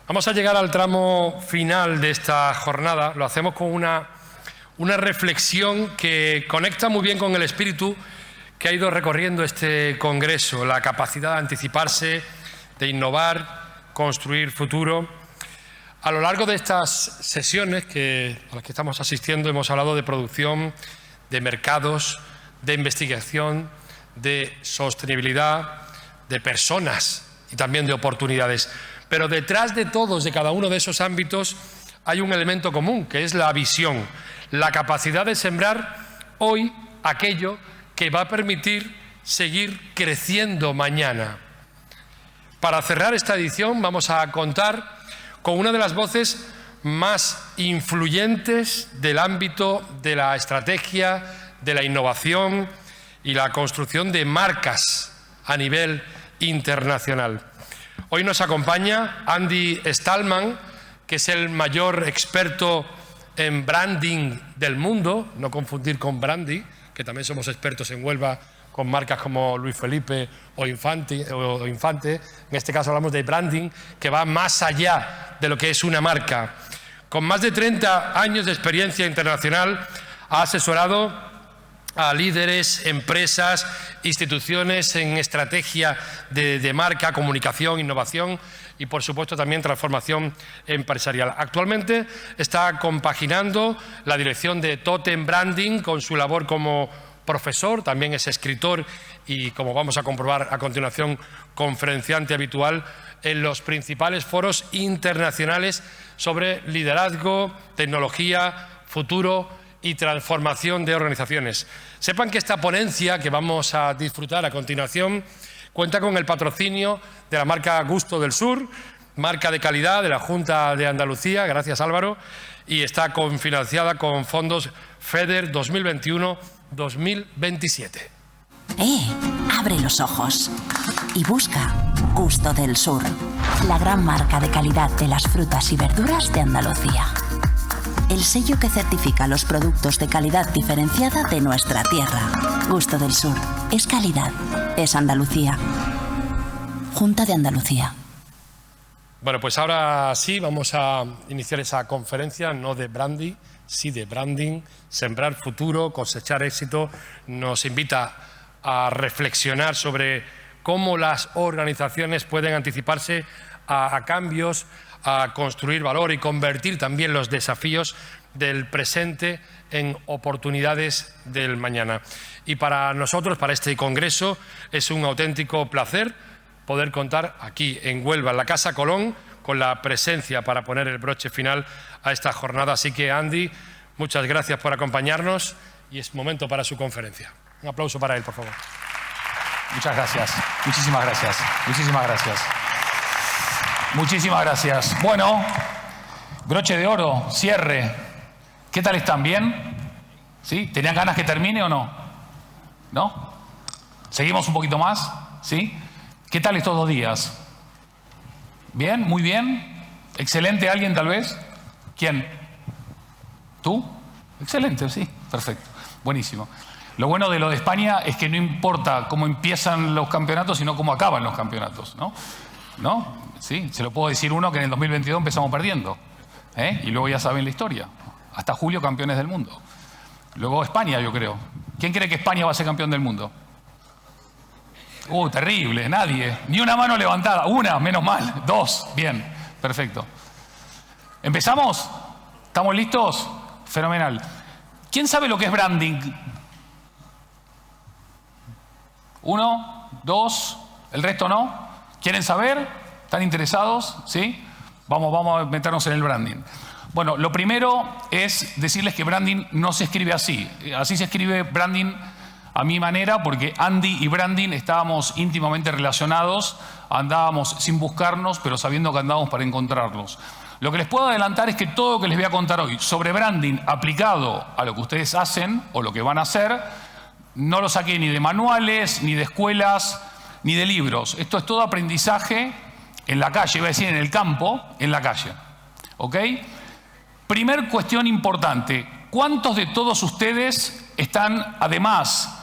Vamos a llegar al tramo final de esta jornada. Lo hacemos con una reflexión que conecta muy bien con el espíritu que ha ido recorriendo este congreso, la capacidad de anticiparse, de innovar, construir futuro. A lo largo de estas sesiones a las que estamos asistiendo hemos hablado de producción, de mercados, de investigación, de sostenibilidad, de personas y también de oportunidades. Pero detrás de todos, de cada uno de esos ámbitos, hay un elemento común, que es la visión, la capacidad de sembrar hoy aquello que va a permitir seguir creciendo mañana. Para cerrar esta edición vamos a contar con una de las voces más influyentes del ámbito de la estrategia, de la innovación y la construcción de marcas a nivel internacional. Hoy nos acompaña Andy Stallman, que es el mayor experto en branding del mundo, no confundir con Brandy, que también somos expertos en Huelva con marcas como Luis Felipe o Infante. En este caso hablamos de branding, que va más allá de lo que es una marca. Con más de 30 años de experiencia internacional, ha asesorado a líderes, empresas, instituciones en estrategia de marca, comunicación, innovación y, por supuesto, también transformación empresarial. Actualmente está compaginando la dirección de Totem Branding con su labor como profesor, también es escritor y, como vamos a comprobar a continuación, conferenciante habitual en los principales foros internacionales sobre liderazgo, tecnología, futuro y transformación de organizaciones. Sepan que esta ponencia que vamos a disfrutar a continuación cuenta con el patrocinio de la marca Gusto del Sur, marca de calidad de la Junta de Andalucía, gracias Álvaro, y está cofinanciada con fondos FEDER 2021-2027. Abre los ojos y busca Gusto del Sur, la gran marca de calidad de las frutas y verduras de Andalucía. El sello que certifica los productos de calidad diferenciada de nuestra tierra. Gusto del Sur. Es calidad. Es Andalucía. Junta de Andalucía. Bueno, pues ahora sí vamos a iniciar esa conferencia, no de brandy, sí de branding, sembrar futuro, cosechar éxito. Nos invita a reflexionar sobre cómo las organizaciones pueden anticiparse a cambios, a construir valor y convertir también los desafíos del presente en oportunidades del mañana. Y para nosotros, para este congreso, es un auténtico placer poder contar aquí en Huelva, en la Casa Colón, con la presencia para poner el broche final a esta jornada. Así que, Andy, muchas gracias por acompañarnos y es momento para su conferencia. Un aplauso para él, por favor. Muchas gracias. Muchísimas gracias. Muchísimas gracias. Muchísimas gracias. Bueno, broche de oro, cierre. ¿Qué tal están? ¿Bien? ¿Sí? ¿Tenían ganas que termine o no? ¿No? ¿Seguimos un poquito más? ¿Sí? ¿Qué tal estos 2 días? ¿Bien? ¿Muy bien? ¿Excelente alguien tal vez? ¿Quién? ¿Tú? Excelente, sí. Perfecto. Buenísimo. Lo bueno de lo de España es que no importa cómo empiezan los campeonatos, sino cómo acaban los campeonatos, ¿no? ¿No? Sí, se lo puedo decir uno que en el 2022 empezamos perdiendo. Y luego ya saben la historia. Hasta julio campeones del mundo. Luego España, yo creo. ¿Quién cree que España va a ser campeón del mundo? Terrible, nadie. Ni una mano levantada. Una, menos mal. 2, bien, perfecto. ¿Empezamos? ¿Estamos listos? Fenomenal. ¿Quién sabe lo que es branding? 1, 2, el resto no. ¿Quieren saber? ¿Están interesados? ¿Sí? Vamos a meternos en el branding. Bueno, lo primero es decirles que branding no se escribe así. Así se escribe branding a mi manera, porque Andy y branding estábamos íntimamente relacionados, andábamos sin buscarnos, pero sabiendo que andábamos para encontrarlos. Lo que les puedo adelantar es que todo lo que les voy a contar hoy sobre branding aplicado a lo que ustedes hacen o lo que van a hacer, no lo saqué ni de manuales, ni de escuelas, ni de libros. Esto es todo aprendizaje en la calle, iba a decir en el campo, en la calle. ¿Ok? Primer cuestión importante. ¿Cuántos de todos ustedes están, además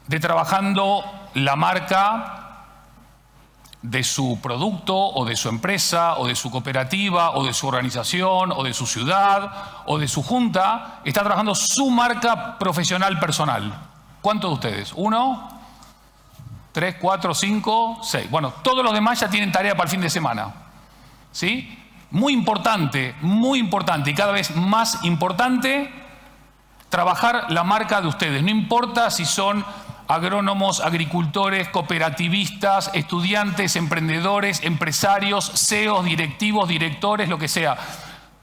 de trabajando la marca de su producto o de su empresa o de su cooperativa o de su organización o de su ciudad o de su junta está trabajando su marca profesional personal. ¿Cuántos de ustedes? ¿1, 3, 4, 5, 6? Bueno, todos los demás ya tienen tarea para el fin de semana. ¿Sí? Muy importante y cada vez más importante trabajar la marca de ustedes. No importa si son agrónomos, agricultores, cooperativistas, estudiantes, emprendedores, empresarios, CEOs, directivos, directores, lo que sea.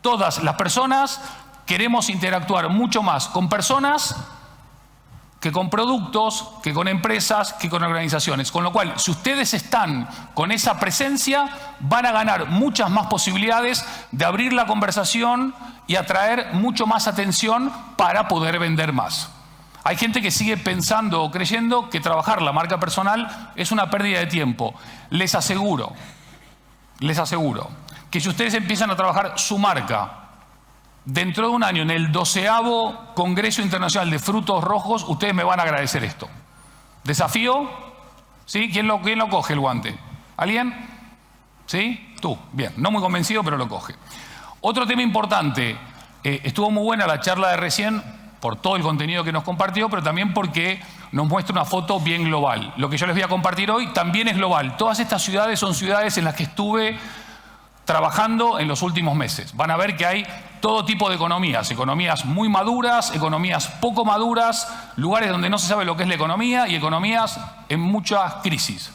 Todas las personas queremos interactuar mucho más con personas que con productos, que con empresas, que con organizaciones. Con lo cual, si ustedes están con esa presencia, van a ganar muchas más posibilidades de abrir la conversación y atraer mucho más atención para poder vender más. Hay gente que sigue pensando o creyendo que trabajar la marca personal es una pérdida de tiempo. Les aseguro que si ustedes empiezan a trabajar su marca dentro de un año en el 12º Congreso Internacional de Frutos Rojos, ustedes me van a agradecer esto. ¿Desafío? ¿Sí? ¿Quién lo coge el guante? ¿Alguien? ¿Sí? Tú. Bien. No muy convencido, pero lo coge. Otro tema importante. Estuvo muy buena la charla de recién por todo el contenido que nos compartió, pero también porque nos muestra una foto bien global. Lo que yo les voy a compartir hoy también es global. Todas estas ciudades son ciudades en las que estuve trabajando en los últimos meses. Van a ver que hay todo tipo de economías. Economías muy maduras, economías poco maduras, lugares donde no se sabe lo que es la economía y economías en muchas crisis.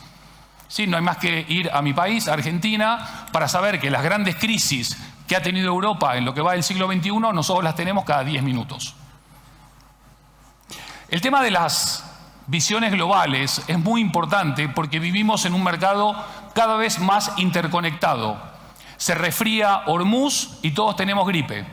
Sí, no hay más que ir a mi país, Argentina, para saber que las grandes crisis que ha tenido Europa en lo que va del siglo XXI, nosotros las tenemos cada 10 minutos. El tema de las visiones globales es muy importante porque vivimos en un mercado cada vez más interconectado. Se resfría Hormuz y todos tenemos gripe.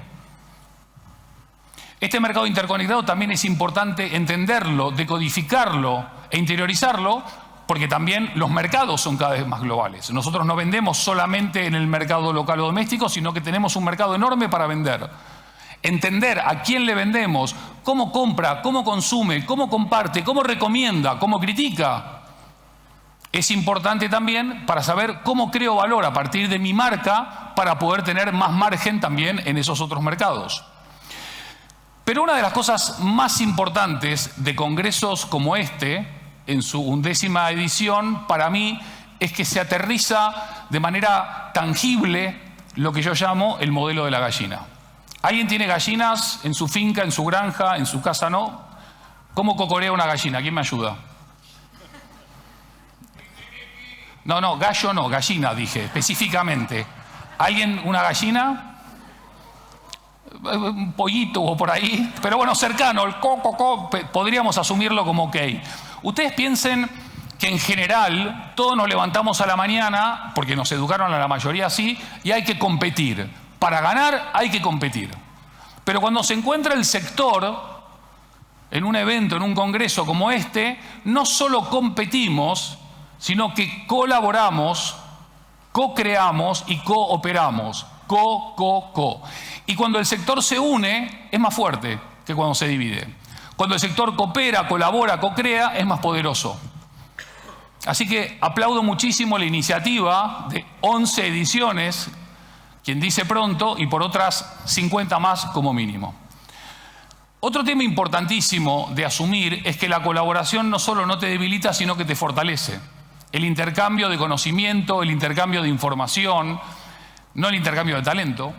Este mercado interconectado también es importante entenderlo, decodificarlo e interiorizarlo, porque también los mercados son cada vez más globales. Nosotros no vendemos solamente en el mercado local o doméstico, sino que tenemos un mercado enorme para vender. Entender a quién le vendemos, cómo compra, cómo consume, cómo comparte, cómo recomienda, cómo critica. Es importante también para saber cómo creo valor a partir de mi marca para poder tener más margen también en esos otros mercados. Pero una de las cosas más importantes de congresos como este, en su 11ª edición, para mí, es que se aterriza de manera tangible lo que yo llamo el modelo de la gallina. ¿Alguien tiene gallinas en su finca, en su granja, en su casa? ¿No? ¿Cómo cocorea una gallina? ¿Quién me ayuda? No, gallo no, gallina dije, específicamente. ¿Alguien una gallina? Un pollito o por ahí, pero bueno, cercano, el co, podríamos asumirlo como ok. Ustedes piensen que en general todos nos levantamos a la mañana, porque nos educaron a la mayoría así, y hay que competir. Para ganar hay que competir. Pero cuando se encuentra el sector en un evento, en un congreso como este, no solo competimos, sino que colaboramos, co-creamos y cooperamos. Co. Y cuando el sector se une, es más fuerte que cuando se divide. Cuando el sector coopera, colabora, co-crea, es más poderoso. Así que aplaudo muchísimo la iniciativa de 11 ediciones, quien dice pronto, y por otras 50 más como mínimo. Otro tema importantísimo de asumir es que la colaboración no solo no te debilita, sino que te fortalece. El intercambio de conocimiento, el intercambio de información, no el intercambio de talento,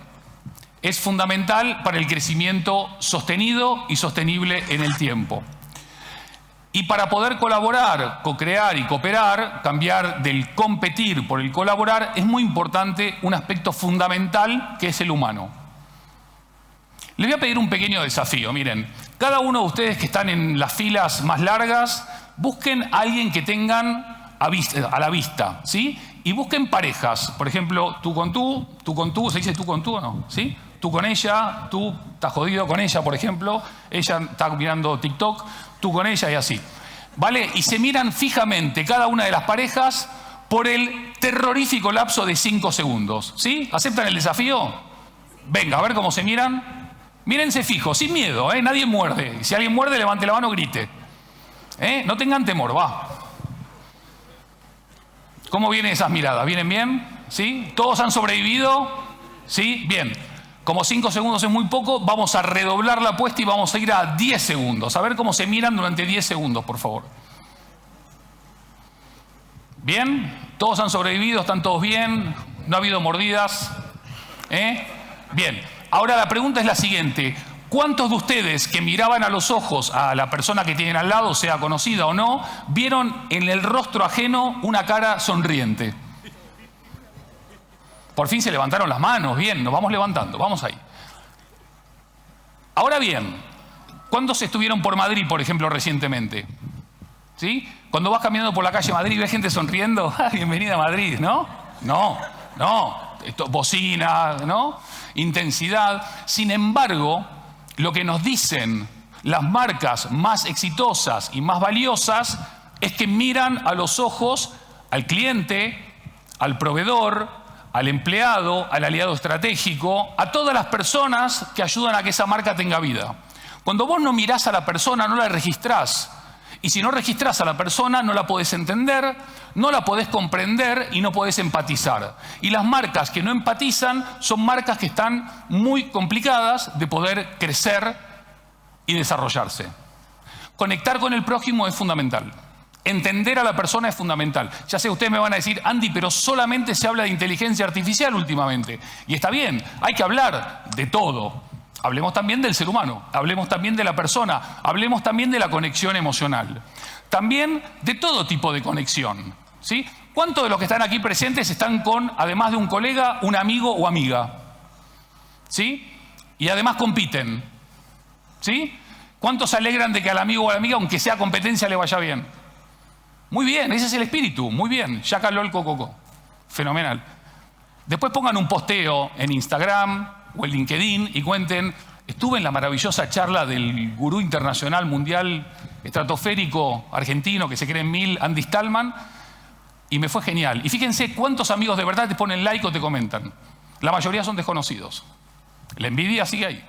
es fundamental para el crecimiento sostenido y sostenible en el tiempo. Y para poder colaborar, co-crear y cooperar, cambiar del competir por el colaborar, es muy importante un aspecto fundamental que es el humano. Les voy a pedir un pequeño desafío. Miren, cada uno de ustedes que están en las filas más largas, busquen a alguien que tengan a la vista, ¿sí? Y busquen parejas. Por ejemplo, tú con tú, ¿se dice tú con tú o no? ¿Sí? Tú con ella, tú estás jodido con ella, por ejemplo, ella está mirando TikTok, tú con ella y así. ¿Vale? Y se miran fijamente cada una de las parejas por el terrorífico lapso de 5 segundos. ¿Sí? ¿Aceptan el desafío? Venga, a ver cómo se miran. Mírense fijos, sin miedo, ¿eh? Nadie muerde. Y si alguien muerde, levante la mano, grite. No tengan temor, va. ¿Cómo vienen esas miradas? ¿Vienen bien? ¿Sí? ¿Todos han sobrevivido? ¿Sí? Bien. Como 5 segundos es muy poco, vamos a redoblar la apuesta y vamos a ir a 10 segundos. A ver cómo se miran durante 10 segundos, por favor. ¿Bien? ¿Todos han sobrevivido? ¿Están todos bien? ¿No ha habido mordidas? Bien. Ahora la pregunta es la siguiente. ¿Cuántos de ustedes que miraban a los ojos a la persona que tienen al lado, sea conocida o no, vieron en el rostro ajeno una cara sonriente? Por fin se levantaron las manos. Bien, nos vamos levantando. Vamos ahí. Ahora bien, ¿cuántos estuvieron por Madrid, por ejemplo, recientemente? ¿Sí? Cuando vas caminando por la calle Madrid y ves gente sonriendo, bienvenida a Madrid, ¿no? No. Bocina, ¿no? Intensidad. Sin embargo, lo que nos dicen las marcas más exitosas y más valiosas es que miran a los ojos al cliente, al proveedor, al empleado, al aliado estratégico, a todas las personas que ayudan a que esa marca tenga vida. Cuando vos no mirás a la persona, no la registrás. Y si no registrás a la persona, no la podés entender, no la podés comprender y no podés empatizar. Y las marcas que no empatizan son marcas que están muy complicadas de poder crecer y desarrollarse. Conectar con el prójimo es fundamental. Entender a la persona es fundamental. Ya sé, ustedes me van a decir, Andy, pero solamente se habla de inteligencia artificial últimamente. Y está bien, hay que hablar de todo. Hablemos también del ser humano, hablemos también de la persona, hablemos también de la conexión emocional. También de todo tipo de conexión, ¿sí? ¿Cuántos de los que están aquí presentes están con, además de un colega, un amigo o amiga? ¿Sí? Y además compiten, ¿sí? ¿Cuántos se alegran de que al amigo o a la amiga, aunque sea competencia, le vaya bien? Muy bien, ese es el espíritu, muy bien. Yaka lol coco. Fenomenal. Después pongan un posteo en Instagram o en LinkedIn y cuenten, estuve en la maravillosa charla del gurú internacional mundial estratosférico argentino que se cree en 1000, Andy Stallman, y me fue genial. Y fíjense cuántos amigos de verdad te ponen like o te comentan. La mayoría son desconocidos. La envidia sigue ahí.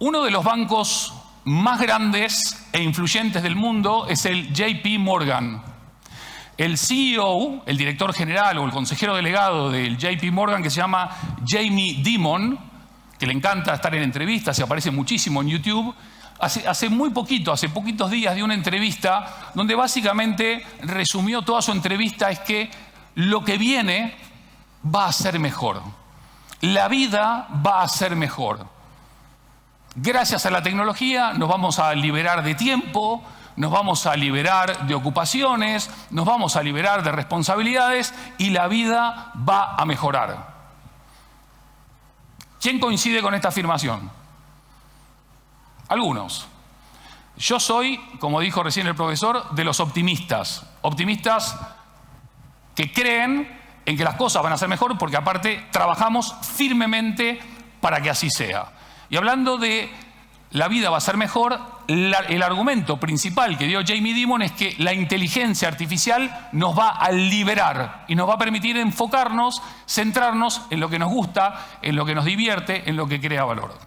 Uno de los bancos más grandes e influyentes del mundo es el JP Morgan. El CEO, el director general o el consejero delegado del JP Morgan, que se llama Jamie Dimon, que le encanta estar en entrevistas y aparece muchísimo en YouTube, hace poquitos días dio una entrevista donde básicamente resumió toda su entrevista, es que lo que viene va a ser mejor. La vida va a ser mejor. Gracias a la tecnología nos vamos a liberar de tiempo, nos vamos a liberar de ocupaciones, nos vamos a liberar de responsabilidades y la vida va a mejorar. ¿Quién coincide con esta afirmación? Algunos. Yo soy, como dijo recién el profesor, de los optimistas. Optimistas que creen en que las cosas van a ser mejor porque aparte trabajamos firmemente para que así sea. Y hablando de la vida va a ser mejor, el argumento principal que dio Jamie Dimon es que la inteligencia artificial nos va a liberar y nos va a permitir enfocarnos, centrarnos en lo que nos gusta, en lo que nos divierte, en lo que crea valor.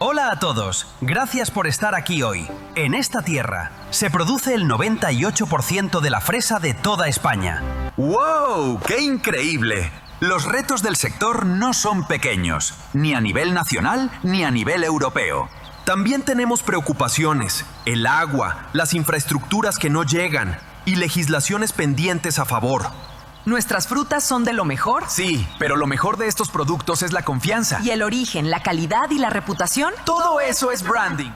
Hola a todos, gracias por estar aquí hoy. En esta tierra se produce el 98% de la fresa de toda España. ¡Wow! ¡Qué increíble! Los retos del sector no son pequeños, ni a nivel nacional ni a nivel europeo. También tenemos preocupaciones, el agua, las infraestructuras que no llegan y legislaciones pendientes a favor. ¿Nuestras frutas son de lo mejor? Sí, pero lo mejor de estos productos es la confianza. ¿Y el origen, la calidad y la reputación? Todo eso es branding.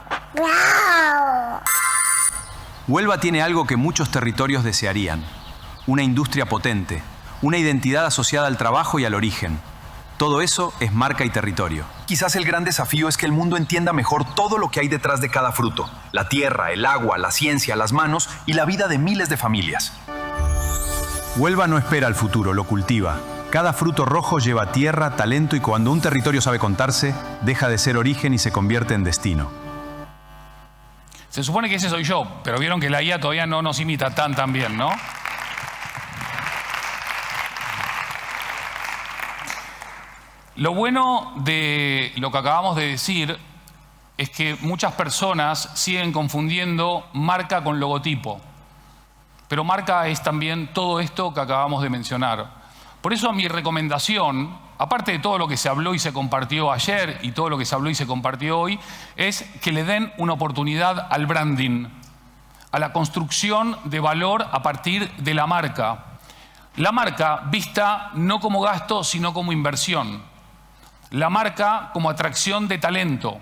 Huelva tiene algo que muchos territorios desearían. Una industria potente, una identidad asociada al trabajo y al origen. Todo eso es marca y territorio. Quizás el gran desafío es que el mundo entienda mejor todo lo que hay detrás de cada fruto. La tierra, el agua, la ciencia, las manos y la vida de miles de familias. Huelva no espera al futuro, lo cultiva. Cada fruto rojo lleva tierra, talento y cuando un territorio sabe contarse, deja de ser origen y se convierte en destino. Se supone que ese soy yo, pero vieron que la IA todavía no nos imita tan bien, ¿no? Lo bueno de lo que acabamos de decir es que muchas personas siguen confundiendo marca con logotipo. Pero marca es también todo esto que acabamos de mencionar. Por eso mi recomendación, aparte de todo lo que se habló y se compartió ayer y todo lo que se habló y se compartió hoy, es que le den una oportunidad al branding, a la construcción de valor a partir de la marca. La marca vista no como gasto, sino como inversión. La marca como atracción de talento.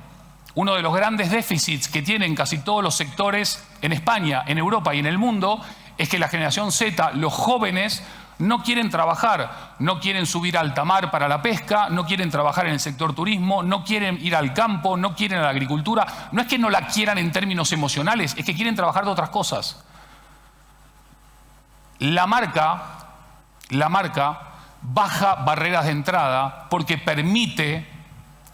Uno de los grandes déficits que tienen casi todos los sectores en España, en Europa y en el mundo es que la generación Z, los jóvenes, no quieren trabajar, no quieren subir a alta mar para la pesca, no quieren trabajar en el sector turismo, no quieren ir al campo, no quieren a la agricultura. No es que no la quieran en términos emocionales, es que quieren trabajar de otras cosas. La marca baja barreras de entrada porque permite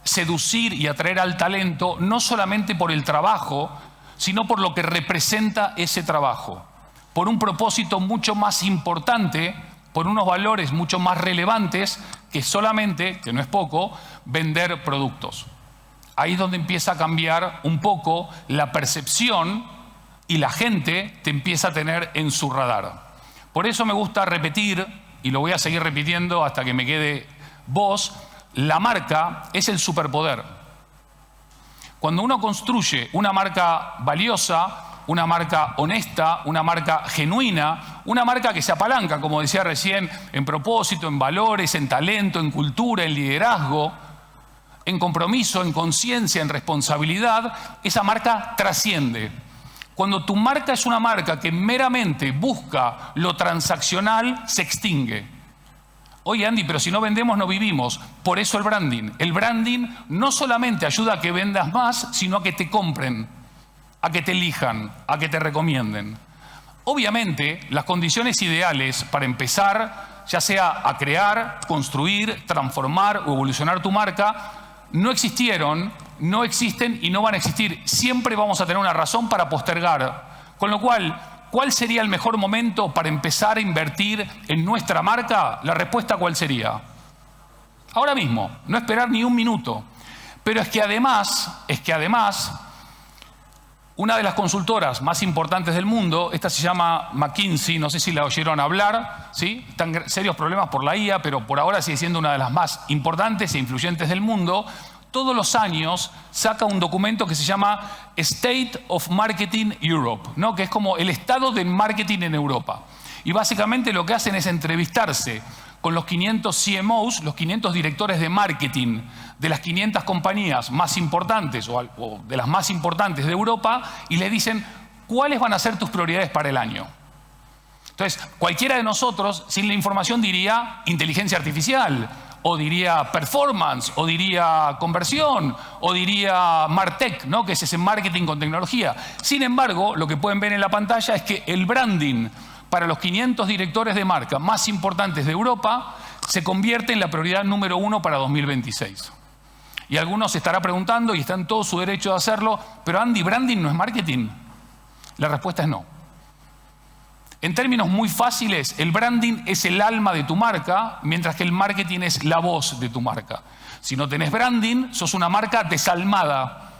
seducir y atraer al talento no solamente por el trabajo, sino por lo que representa ese trabajo, por un propósito mucho más importante, por unos valores mucho más relevantes que solamente, que no es poco, vender productos. Ahí es donde empieza a cambiar un poco la percepción y la gente te empieza a tener en su radar. Por eso me gusta repetir, y lo voy a seguir repitiendo hasta que me quede voz, la marca es el superpoder. Cuando uno construye una marca valiosa, una marca honesta, una marca genuina, una marca que se apalanca, como decía recién, en propósito, en valores, en talento, en cultura, en liderazgo, en compromiso, en conciencia, en responsabilidad, esa marca trasciende. Cuando tu marca es una marca que meramente busca lo transaccional, se extingue. Oye, Andy, pero si no vendemos, no vivimos. Por eso el branding. El branding no solamente ayuda a que vendas más, sino a que te compren, a que te elijan, a que te recomienden. Obviamente, las condiciones ideales para empezar, ya sea a crear, construir, transformar o evolucionar tu marca, no existieron, no existen y no van a existir. Siempre vamos a tener una razón para postergar. Con lo cual, ¿cuál sería el mejor momento para empezar a invertir en nuestra marca? La respuesta, ¿cuál sería? Ahora mismo, no esperar ni un minuto. Pero es que además, una de las consultoras más importantes del mundo, esta se llama McKinsey, no sé si la oyeron hablar, ¿sí? Están serios problemas por la IA, pero por ahora sigue siendo una de las más importantes e influyentes del mundo. Todos los años saca un documento que se llama State of Marketing Europe, ¿no? Que es como el estado del marketing en Europa. Y básicamente lo que hacen es entrevistarse con los 500 CMOs, los 500 directores de marketing de las 500 compañías más importantes o de las más importantes de Europa y le dicen cuáles van a ser tus prioridades para el año. Entonces, cualquiera de nosotros sin la información diría inteligencia artificial, o diría performance, o diría conversión, o diría MarTech, ¿no? Que es ese marketing con tecnología. Sin embargo, lo que pueden ver en la pantalla es que el branding para los 500 directores de marca más importantes de Europa se convierte en la prioridad número 1 para 2026. Y algunos se estará preguntando, y está en todo su derecho de hacerlo, pero Andy, ¿branding no es marketing? La respuesta es no. En términos muy fáciles, el branding es el alma de tu marca, mientras que el marketing es la voz de tu marca. Si no tenés branding, sos una marca desalmada.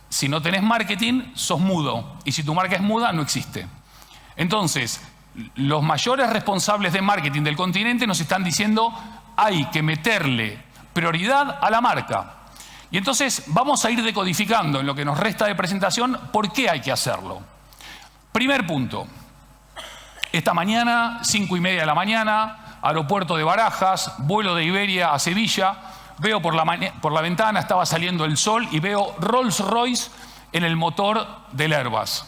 Si no tenés marketing, sos mudo. Y si tu marca es muda, no existe. Entonces, los mayores responsables de marketing del continente nos están diciendo hay que meterle prioridad a la marca. Y entonces vamos a ir decodificando en lo que nos resta de presentación por qué hay que hacerlo. Primer punto. Esta mañana, 5:30 de la mañana, aeropuerto de Barajas, vuelo de Iberia a Sevilla, veo por la ventana, estaba saliendo el sol y veo Rolls-Royce en el motor del Airbus.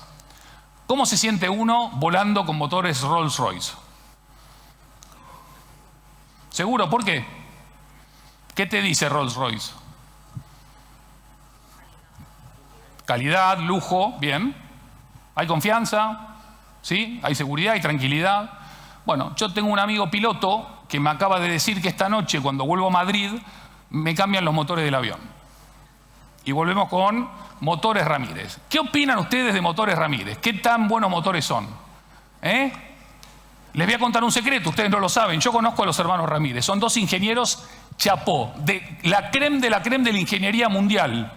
¿Cómo se siente uno volando con motores Rolls-Royce? ¿Seguro? ¿Por qué? ¿Qué te dice Rolls-Royce? Calidad, lujo, bien. ¿Hay confianza? ¿Sí? ¿Hay seguridad? ¿Hay tranquilidad? Bueno, yo tengo un amigo piloto que me acaba de decir que esta noche, cuando vuelvo a Madrid, me cambian los motores del avión. Y volvemos con motores Ramírez. ¿Qué opinan ustedes de motores Ramírez? ¿Qué tan buenos motores son? Les voy a contar un secreto, ustedes no lo saben. Yo conozco a los hermanos Ramírez. Son dos ingenieros chapó, de la crème de la ingeniería mundial.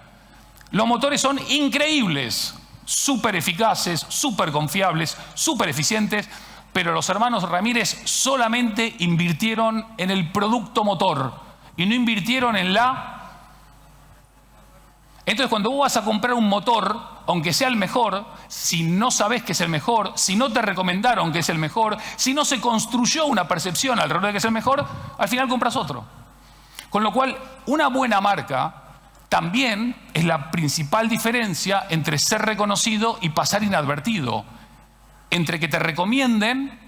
Los motores son increíbles, súper eficaces, súper confiables, súper eficientes, pero los hermanos Ramírez solamente invirtieron en el producto motor y no invirtieron en la... Entonces, cuando vos vas a comprar un motor, aunque sea el mejor, si no sabés que es el mejor, si no te recomendaron que es el mejor, si no se construyó una percepción alrededor de que es el mejor, al final compras otro. Con lo cual, una buena marca también es la principal diferencia entre ser reconocido y pasar inadvertido. Entre que te recomienden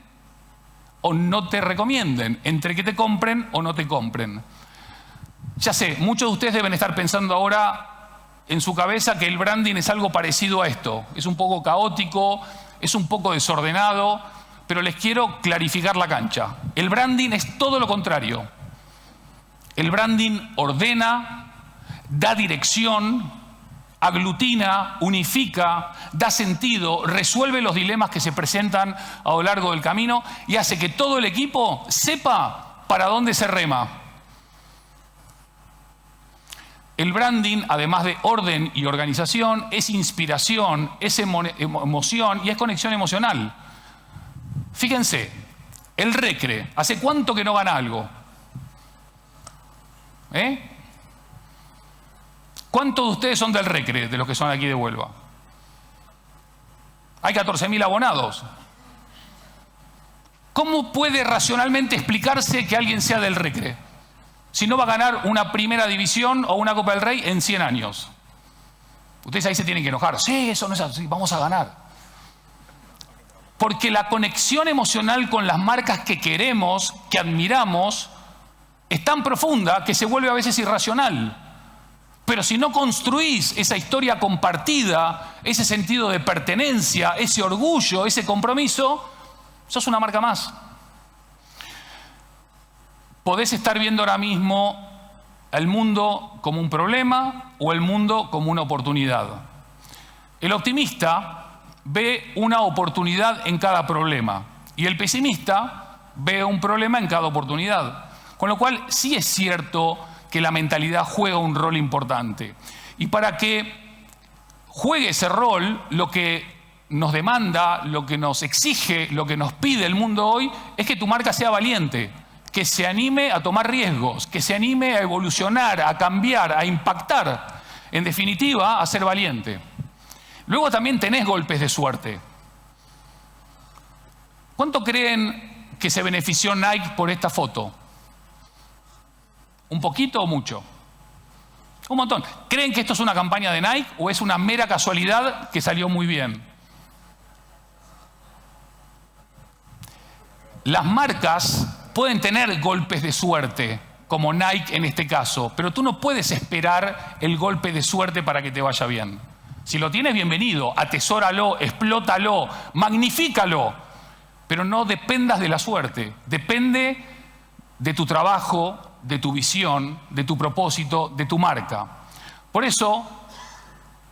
o no te recomienden. Entre que te compren o no te compren. Ya sé, muchos de ustedes deben estar pensando ahora en su cabeza que el branding es algo parecido a esto. Es un poco caótico, es un poco desordenado, pero les quiero clarificar la cancha. El branding es todo lo contrario. El branding ordena, da dirección, aglutina, unifica, da sentido, resuelve los dilemas que se presentan a lo largo del camino y hace que todo el equipo sepa para dónde se rema. El branding, además de orden y organización, es inspiración, es emoción y es conexión emocional. Fíjense, el Recre, ¿hace cuánto que no gana algo? ¿Cuántos de ustedes son del Recre, de los que son aquí de Huelva? Hay 14.000 abonados. ¿Cómo puede racionalmente explicarse que alguien sea del Recre si no va a ganar una primera división o una Copa del Rey en 100 años? Ustedes ahí se tienen que enojar. Sí, eso no es así, vamos a ganar. Porque la conexión emocional con las marcas que queremos, que admiramos, es tan profunda que se vuelve a veces irracional. Pero si no construís esa historia compartida, ese sentido de pertenencia, ese orgullo, ese compromiso, sos una marca más. Podés estar viendo ahora mismo el mundo como un problema o el mundo como una oportunidad. El optimista ve una oportunidad en cada problema y el pesimista ve un problema en cada oportunidad. Con lo cual sí es cierto que la mentalidad juega un rol importante. Y para que juegue ese rol, lo que nos demanda, lo que nos exige, lo que nos pide el mundo hoy, es que tu marca sea valiente, que se anime a tomar riesgos, que se anime a evolucionar, a cambiar, a impactar. En definitiva, a ser valiente. Luego también tenés golpes de suerte. ¿Cuánto creen que se benefició Nike por esta foto? ¿Un poquito o mucho? Un montón. ¿Creen que esto es una campaña de Nike o es una mera casualidad que salió muy bien? Las marcas pueden tener golpes de suerte, como Nike en este caso, pero tú no puedes esperar el golpe de suerte para que te vaya bien. Si lo tienes, bienvenido, atesóralo, explótalo, magnifícalo, pero no dependas de la suerte, depende de tu trabajo, de tu visión, de tu propósito, de tu marca. Por eso,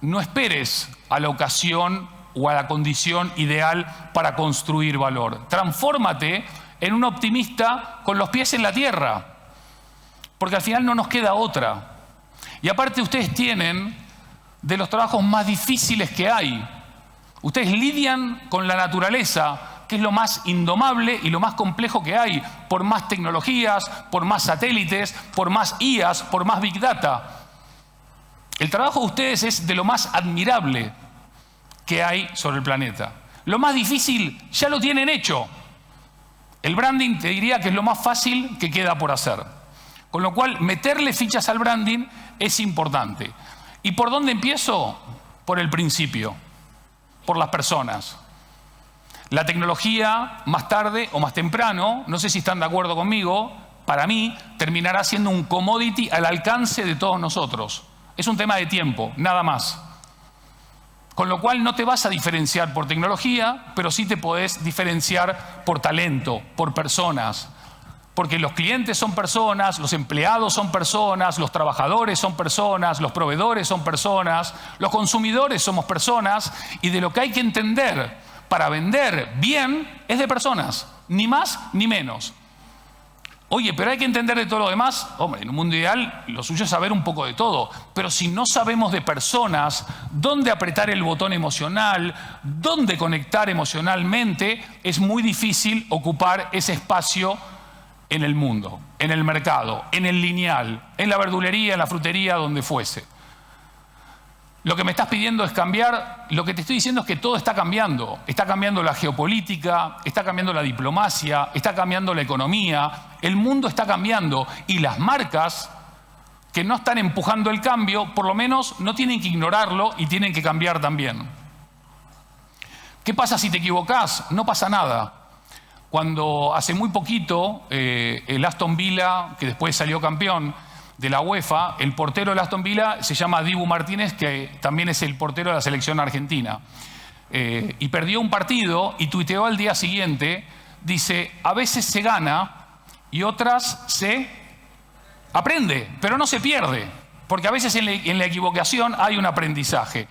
no esperes a la ocasión o a la condición ideal para construir valor. Transfórmate en un optimista con los pies en la tierra, porque al final no nos queda otra. Y aparte ustedes tienen de los trabajos más difíciles que hay. Ustedes lidian con la naturaleza, que es lo más indomable y lo más complejo que hay, por más tecnologías, por más satélites, por más IAs, por más Big Data. El trabajo de ustedes es de lo más admirable que hay sobre el planeta. Lo más difícil ya lo tienen hecho. El branding te diría que es lo más fácil que queda por hacer. Con lo cual, meterle fichas al branding es importante. ¿Y por dónde empiezo? Por el principio, por las personas. La tecnología, más tarde o más temprano, no sé si están de acuerdo conmigo, para mí terminará siendo un commodity al alcance de todos nosotros. Es un tema de tiempo, nada más. Con lo cual no te vas a diferenciar por tecnología, pero sí te podés diferenciar por talento, por personas. Porque los clientes son personas, los empleados son personas, los trabajadores son personas, los proveedores son personas, los consumidores somos personas, y de lo que hay que entender para vender bien es de personas, ni más ni menos. Oye, pero hay que entender de todo lo demás. Hombre, en un mundo ideal lo suyo es saber un poco de todo. Pero si no sabemos de personas, dónde apretar el botón emocional, dónde conectar emocionalmente, es muy difícil ocupar ese espacio en el mundo, en el mercado, en el lineal, en la verdulería, en la frutería, donde fuese. Lo que me estás pidiendo es cambiar, lo que te estoy diciendo es que todo está cambiando. Está cambiando la geopolítica, está cambiando la diplomacia, está cambiando la economía, el mundo está cambiando y las marcas que no están empujando el cambio, por lo menos no tienen que ignorarlo y tienen que cambiar también. ¿Qué pasa si te equivocás? No pasa nada. Cuando hace muy poquito el Aston Villa, que después salió campeón de la UEFA, el portero del Aston Villa se llama Dibu Martínez, que también es el portero de la selección argentina. Y perdió un partido y tuiteó al día siguiente, dice, a veces se gana y otras se aprende, pero no se pierde, porque a veces en la equivocación hay un aprendizaje.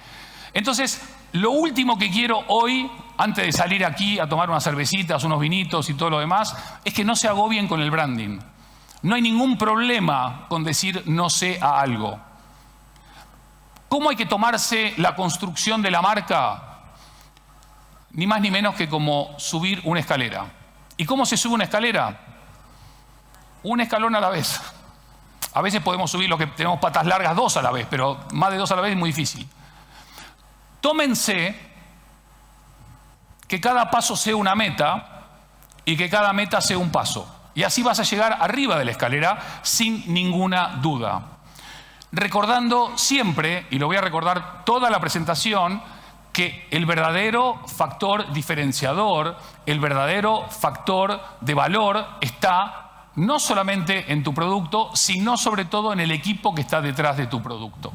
Entonces, lo último que quiero hoy, antes de salir aquí a tomar unas cervecitas, unos vinitos y todo lo demás, es que no se agobien con el branding. No hay ningún problema con decir no sé a algo. ¿Cómo hay que tomarse la construcción de la marca? Ni más ni menos que como subir una escalera. ¿Y cómo se sube una escalera? Un escalón a la vez. A veces podemos subir, lo que tenemos patas largas, 2 a la vez, pero más de 2 a la vez es muy difícil. Tómense que cada paso sea una meta y que cada meta sea un paso. Y así vas a llegar arriba de la escalera sin ninguna duda. Recordando siempre, y lo voy a recordar toda la presentación, que el verdadero factor diferenciador, el verdadero factor de valor está no solamente en tu producto, sino sobre todo en el equipo que está detrás de tu producto.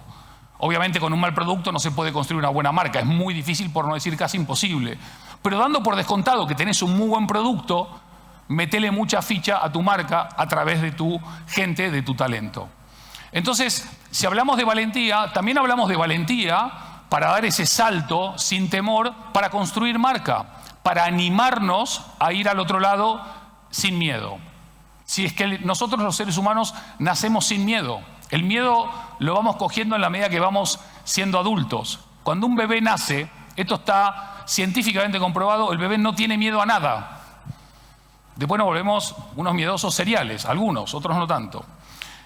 Obviamente con un mal producto no se puede construir una buena marca, es muy difícil, por no decir casi imposible. Pero dando por descontado que tenés un muy buen producto, metele mucha ficha a tu marca a través de tu gente, de tu talento. Entonces, si hablamos de valentía, también hablamos de valentía para dar ese salto sin temor, para construir marca, para animarnos a ir al otro lado sin miedo. Si es que nosotros los seres humanos nacemos sin miedo. El miedo lo vamos cogiendo en la medida que vamos siendo adultos. Cuando un bebé nace, esto está científicamente comprobado, el bebé no tiene miedo a nada. Después nos volvemos unos miedosos seriales, algunos, otros no tanto.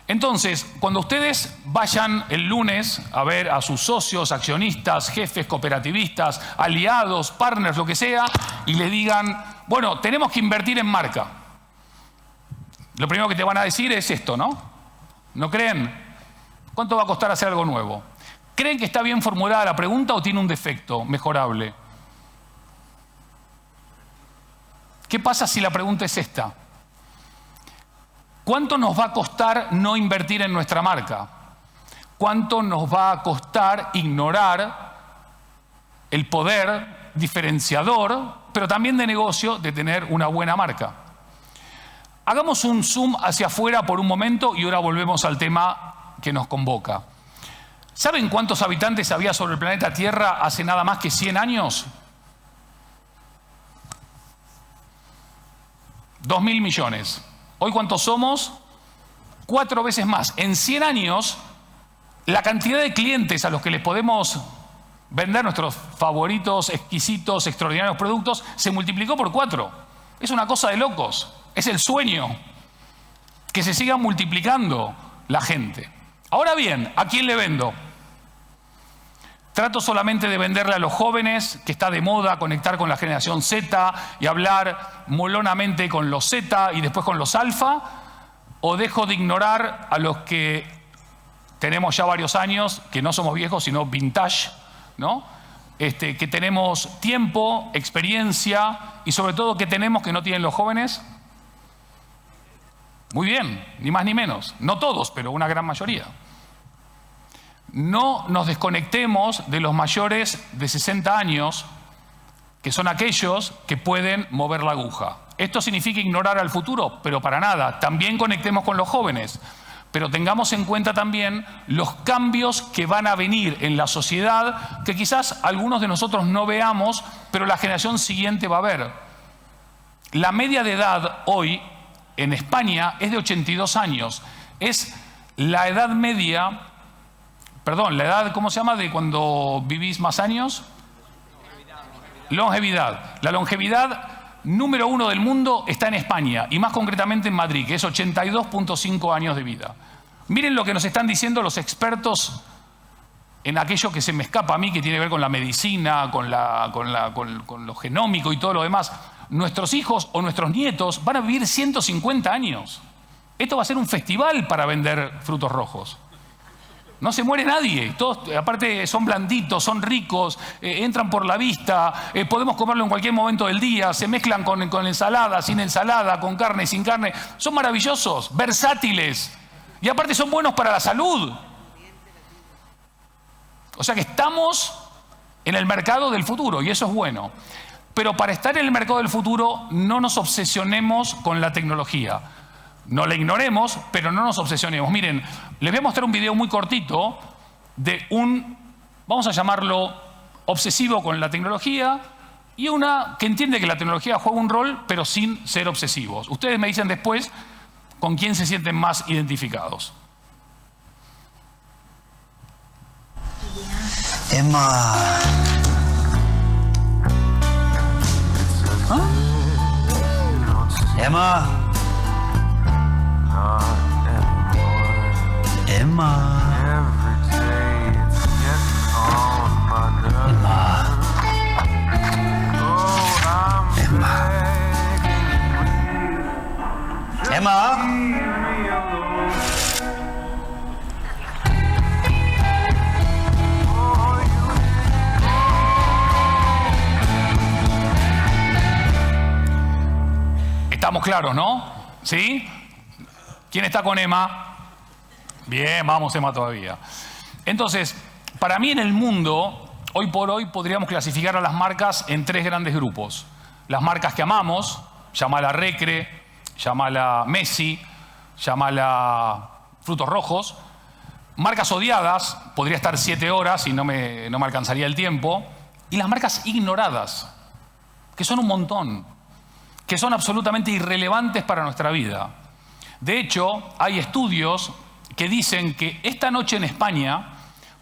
Entonces, cuando ustedes vayan el lunes a ver a sus socios, accionistas, jefes, cooperativistas, aliados, partners, lo que sea, y le digan, bueno, tenemos que invertir en marca. Lo primero que te van a decir es esto, ¿no? ¿No creen? ¿Cuánto va a costar hacer algo nuevo? ¿Creen que está bien formulada la pregunta o tiene un defecto mejorable? ¿Qué pasa si la pregunta es esta? ¿Cuánto nos va a costar no invertir en nuestra marca? ¿Cuánto nos va a costar ignorar el poder diferenciador, pero también de negocio, de tener una buena marca? Hagamos un zoom hacia afuera por un momento y ahora volvemos al tema que nos convoca. ¿Saben cuántos habitantes había sobre el planeta Tierra hace nada más que 100 años? 2.000 millones. ¿Hoy cuántos somos? 4 veces más. En 100 años, la cantidad de clientes a los que les podemos vender nuestros favoritos, exquisitos, extraordinarios productos se multiplicó por 4. Es una cosa de locos. Es el sueño. Que se siga multiplicando la gente. Ahora bien, ¿a quién le vendo? ¿Trato solamente de venderle a los jóvenes, que está de moda conectar con la generación Z y hablar molonamente con los Z y después con los alfa? ¿O dejo de ignorar a los que tenemos ya varios años, que no somos viejos sino vintage, ¿no? Que tenemos tiempo, experiencia y sobre todo que tenemos que no tienen los jóvenes? Muy bien, ni más ni menos. No todos, pero una gran mayoría. No nos desconectemos de los mayores de 60 años, que son aquellos que pueden mover la aguja. ¿Esto significa ignorar al futuro? Pero para nada. También conectemos con los jóvenes. Pero tengamos en cuenta también los cambios que van a venir en la sociedad, que quizás algunos de nosotros no veamos, pero la generación siguiente va a ver. La media de edad hoy en España es de 82 años. Es la edad media, perdón, la edad, ¿cómo se llama? De cuando vivís más años. Longevidad. La longevidad número 1 del mundo está en España, y más concretamente en Madrid, que es 82,5 años de vida. Miren lo que nos están diciendo los expertos en aquello que se me escapa a mí, que tiene que ver con la medicina, con lo genómico y todo lo demás. Nuestros hijos o nuestros nietos van a vivir 150 años. Esto va a ser un festival para vender frutos rojos. No se muere nadie. Todos, aparte, son blanditos, son ricos, entran por la vista, podemos comerlo en cualquier momento del día, se mezclan con ensalada, sin ensalada, con carne, sin carne. Son maravillosos, versátiles. Y aparte son buenos para la salud. O sea que estamos en el mercado del futuro, y eso es bueno. Pero para estar en el mercado del futuro no nos obsesionemos con la tecnología. No la ignoremos, pero no nos obsesionemos. Miren, les voy a mostrar un video muy cortito de un, vamos a llamarlo, obsesivo con la tecnología, y una que entiende que la tecnología juega un rol, pero sin ser obsesivos. Ustedes me dicen después con quién se sienten más identificados. Emma. ¿Ah? Emma. Emma. Emma. Emma. Emma. Estamos claros, ¿no? ¿Sí? ¿Quién está con Emma? Bien, vamos Emma todavía. Entonces, para mí en el mundo, hoy por hoy podríamos clasificar a las marcas en 3 grandes grupos. Las marcas que amamos, llámala Recre, llámala Messi, llámala Frutos Rojos. Marcas odiadas, podría estar 7 horas y no me alcanzaría el tiempo. Y las marcas ignoradas, que son un montón, que son absolutamente irrelevantes para nuestra vida. De hecho, hay estudios que dicen que esta noche en España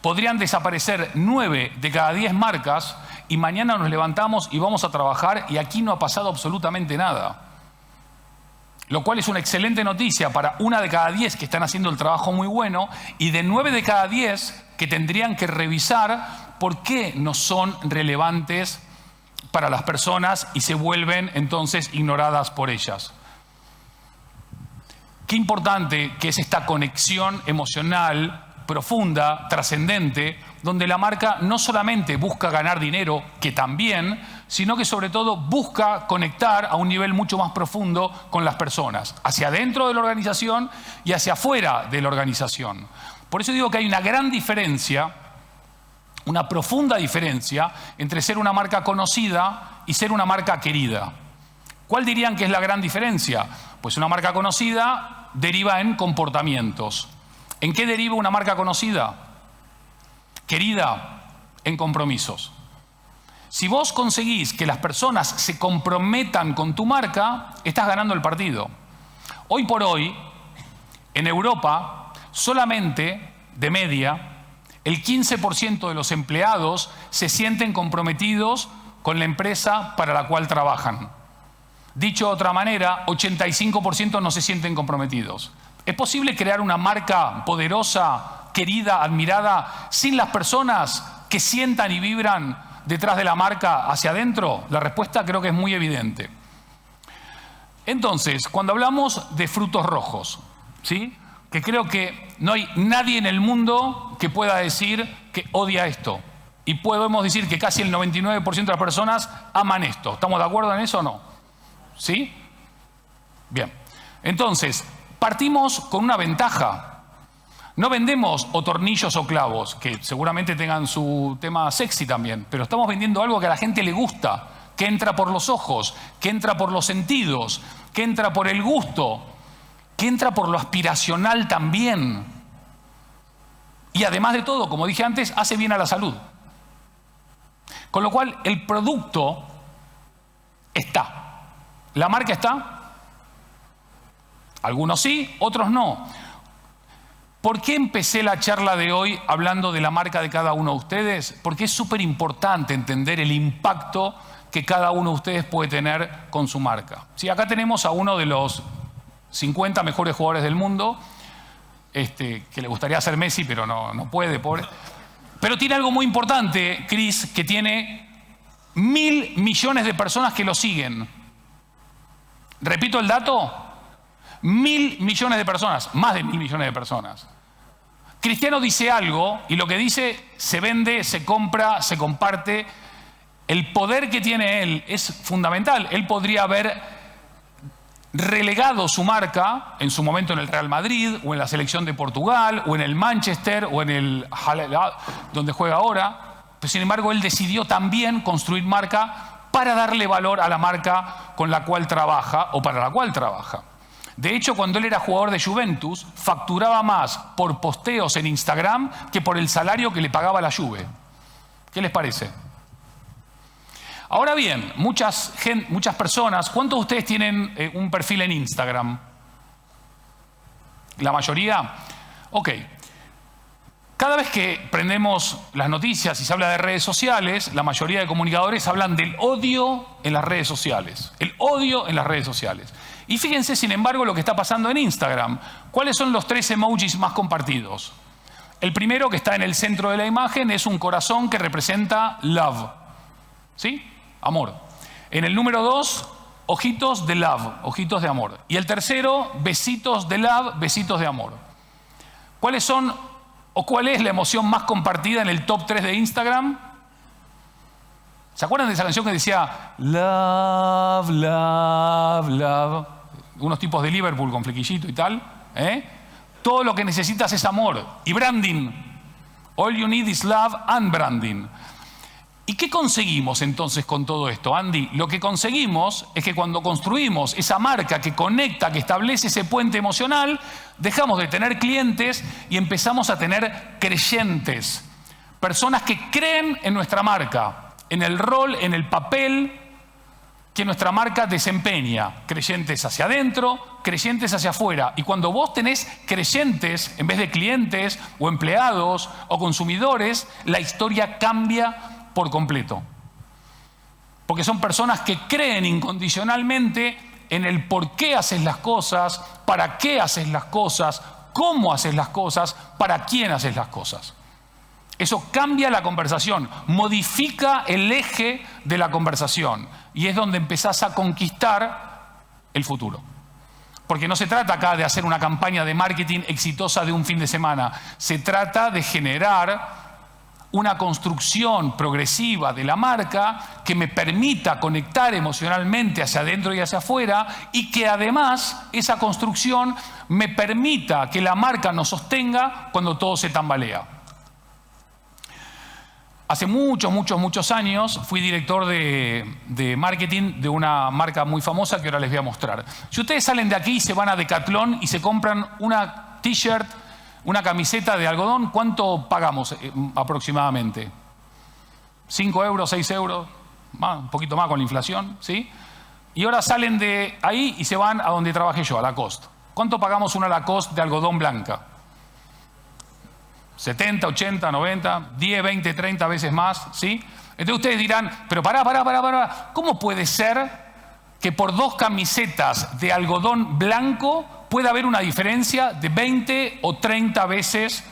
podrían desaparecer 9 de cada 10 marcas, y mañana nos levantamos y vamos a trabajar y aquí no ha pasado absolutamente nada. Lo cual es una excelente noticia para 1 de cada 10 que están haciendo el trabajo muy bueno, y de 9 de cada 10 que tendrían que revisar por qué no son relevantes para las personas y se vuelven entonces ignoradas por ellas. Qué importante que es esta conexión emocional, profunda, trascendente, donde la marca no solamente busca ganar dinero, que también, sino que sobre todo busca conectar a un nivel mucho más profundo con las personas, hacia adentro de la organización y hacia afuera de la organización. Por eso digo que hay una gran diferencia, una profunda diferencia entre ser una marca conocida y ser una marca querida. ¿Cuál dirían que es la gran diferencia? Pues una marca conocida deriva en comportamientos. ¿En qué deriva una marca conocida? Querida, en compromisos. Si vos conseguís que las personas se comprometan con tu marca, estás ganando el partido. Hoy por hoy, en Europa, solamente de media, el 15% de los empleados se sienten comprometidos con la empresa para la cual trabajan. Dicho de otra manera, 85% no se sienten comprometidos. ¿Es posible crear una marca poderosa, querida, admirada, sin las personas que sientan y vibran detrás de la marca hacia adentro? La respuesta creo que es muy evidente. Entonces, cuando hablamos de frutos rojos, ¿sí?, que creo que no hay nadie en el mundo que pueda decir que odia esto. Y podemos decir que casi el 99% de las personas aman esto. ¿Estamos de acuerdo en eso o no? ¿Sí? Bien. Entonces, partimos con una ventaja. No vendemos o tornillos o clavos, que seguramente tengan su tema sexy también, pero estamos vendiendo algo que a la gente le gusta, que entra por los ojos, que entra por los sentidos, que entra por el gusto, que entra por lo aspiracional también. Y además de todo, como dije antes, hace bien a la salud. Con lo cual, el producto está. ¿La marca está? Algunos sí, otros no. ¿Por qué empecé la charla de hoy hablando de la marca de cada uno de ustedes? Porque es súper importante entender el impacto que cada uno de ustedes puede tener con su marca. Sí, acá tenemos a uno de los 50 mejores jugadores del mundo, que le gustaría ser Messi, pero no puede, pobre. Pero tiene algo muy importante, Chris, que tiene 1.000 millones de personas que lo siguen. Repito el dato, 1.000 millones de personas, más de 1.000 millones de personas. Cristiano dice algo y lo que dice se vende, se compra, se comparte. El poder que tiene él es fundamental. Él podría haber relegado su marca en su momento en el Real Madrid o en la selección de Portugal o en el Manchester o en el donde juega ahora. Pero sin embargo, él decidió también construir marca para darle valor a la marca con la cual trabaja o para la cual trabaja. De hecho, cuando él era jugador de Juventus, facturaba más por posteos en Instagram que por el salario que le pagaba la Juve. ¿Qué les parece? Ahora bien, muchas personas, ¿cuántos de ustedes tienen un perfil en Instagram? ¿La mayoría? Ok. Cada vez que prendemos las noticias y se habla de redes sociales, la mayoría de comunicadores hablan del odio en las redes sociales. El odio en las redes sociales. Y fíjense, sin embargo, lo que está pasando en Instagram. ¿Cuáles son los 3 emojis más compartidos? El primero, que está en el centro de la imagen, es un corazón que representa love. ¿Sí? Amor. En el número 2, ojitos de love, ojitos de amor. Y el tercero, besitos de love, besitos de amor. ¿Cuáles son o cuál es la emoción más compartida en el top 3 de Instagram? ¿Se acuerdan de esa canción que decía love, love, love? Unos tipos de Liverpool con flequillito y tal. Todo lo que necesitas es amor y branding. All you need is love and branding. ¿Y qué conseguimos entonces con todo esto, Andy? Lo que conseguimos es que cuando construimos esa marca que conecta, que establece ese puente emocional, dejamos de tener clientes y empezamos a tener creyentes. Personas que creen en nuestra marca, en el rol, en el papel que nuestra marca desempeña. Creyentes hacia adentro, creyentes hacia afuera. Y cuando vos tenés creyentes en vez de clientes o empleados o consumidores, la historia cambia por completo. Porque son personas que creen incondicionalmente en el por qué haces las cosas, para qué haces las cosas, cómo haces las cosas, para quién haces las cosas. Eso cambia la conversación, modifica el eje de la conversación y es donde empezás a conquistar el futuro. Porque no se trata acá de hacer una campaña de marketing exitosa de un fin de semana, se trata de generar una construcción progresiva de la marca que me permita conectar emocionalmente hacia adentro y hacia afuera y que además esa construcción me permita que la marca nos sostenga cuando todo se tambalea. Hace muchos años fui director de marketing de una marca muy famosa que ahora les voy a mostrar. Si ustedes salen de aquí y se van a Decathlon y se compran una t-shirt, una camiseta de algodón, ¿cuánto pagamos aproximadamente? ¿5 euros, 6 euros? Más, un poquito más con la inflación, ¿sí? Y ahora salen de ahí y se van a donde trabajé yo, a Lacoste. ¿Cuánto pagamos una Lacoste de algodón blanca? 70, 80, 90, 10, 20, 30 veces más, ¿sí? Entonces ustedes dirán, pero pará, ¿cómo puede ser que por 2 camisetas de algodón blanco puede haber una diferencia de 20 o 30 veces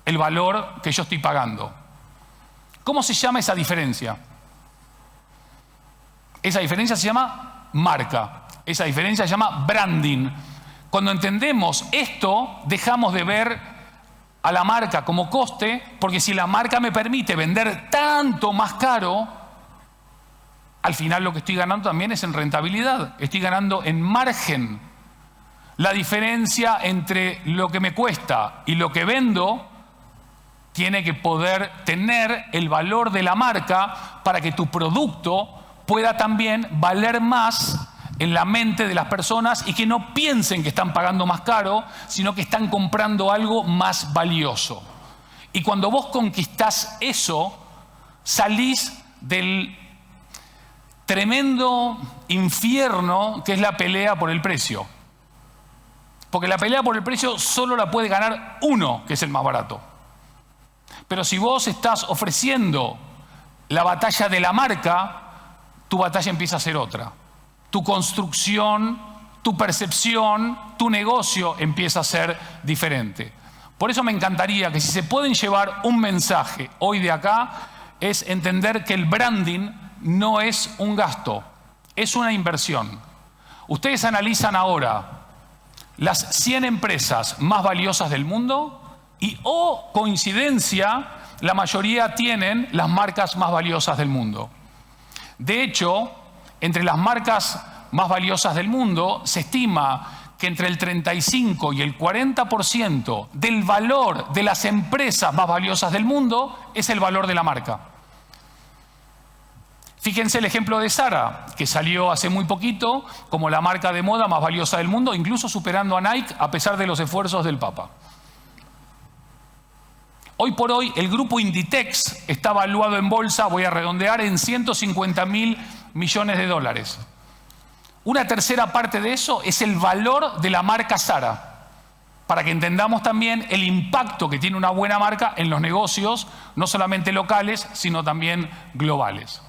el valor que yo estoy pagando? ¿Cómo se llama esa diferencia? Esa diferencia se llama marca. Esa diferencia se llama branding. Cuando entendemos esto, dejamos de ver a la marca como coste, porque si la marca me permite vender tanto más caro, al final lo que estoy ganando también es en rentabilidad. Estoy ganando en margen. La diferencia entre lo que me cuesta y lo que vendo tiene que poder tener el valor de la marca para que tu producto pueda también valer más en la mente de las personas y que no piensen que están pagando más caro, sino que están comprando algo más valioso. Y cuando vos conquistás eso, salís del tremendo infierno que es la pelea por el precio. Porque la pelea por el precio solo la puede ganar uno, que es el más barato. Pero si vos estás ofreciendo la batalla de la marca, tu batalla empieza a ser otra. Tu construcción, tu percepción, tu negocio empieza a ser diferente. Por eso me encantaría que si se pueden llevar un mensaje hoy de acá, es entender que el branding no es un gasto, es una inversión. Ustedes analizan ahora las 100 empresas más valiosas del mundo y, coincidencia, la mayoría tienen las marcas más valiosas del mundo. De hecho, entre las marcas más valiosas del mundo se estima que entre el 35 y el 40% del valor de las empresas más valiosas del mundo es el valor de la marca. Fíjense el ejemplo de Zara, que salió hace muy poquito como la marca de moda más valiosa del mundo, incluso superando a Nike a pesar de los esfuerzos del Papa. Hoy por hoy el grupo Inditex está valuado en bolsa, voy a redondear, en 150.000 millones de dólares. Una tercera parte de eso es el valor de la marca Zara, para que entendamos también el impacto que tiene una buena marca en los negocios, no solamente locales, sino también globales.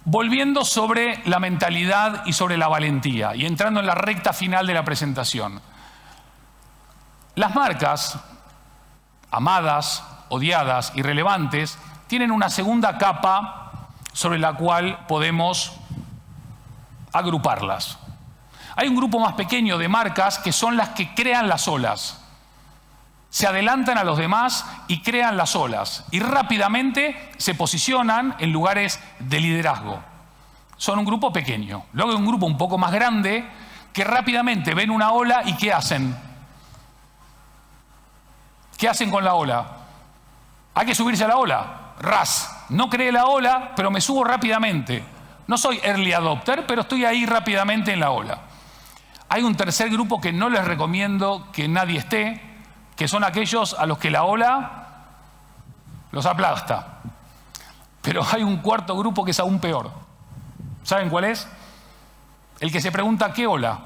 Volviendo sobre la mentalidad y sobre la valentía, y entrando en la recta final de la presentación. Las marcas, amadas, odiadas, irrelevantes, tienen una segunda capa sobre la cual podemos agruparlas. Hay un grupo más pequeño de marcas que son las que crean las olas. Se adelantan a los demás y crean las olas. Y rápidamente se posicionan en lugares de liderazgo. Son un grupo pequeño. Luego hay un grupo un poco más grande que rápidamente ven una ola y ¿qué hacen? ¿Qué hacen con la ola? Hay que subirse a la ola. Ras. No creé la ola, pero me subo rápidamente. No soy early adopter, pero estoy ahí rápidamente en la ola. Hay un tercer grupo que no les recomiendo que nadie esté, que son aquellos a los que la ola los aplasta. Pero hay un cuarto grupo que es aún peor. ¿Saben cuál es? El que se pregunta ¿qué ola?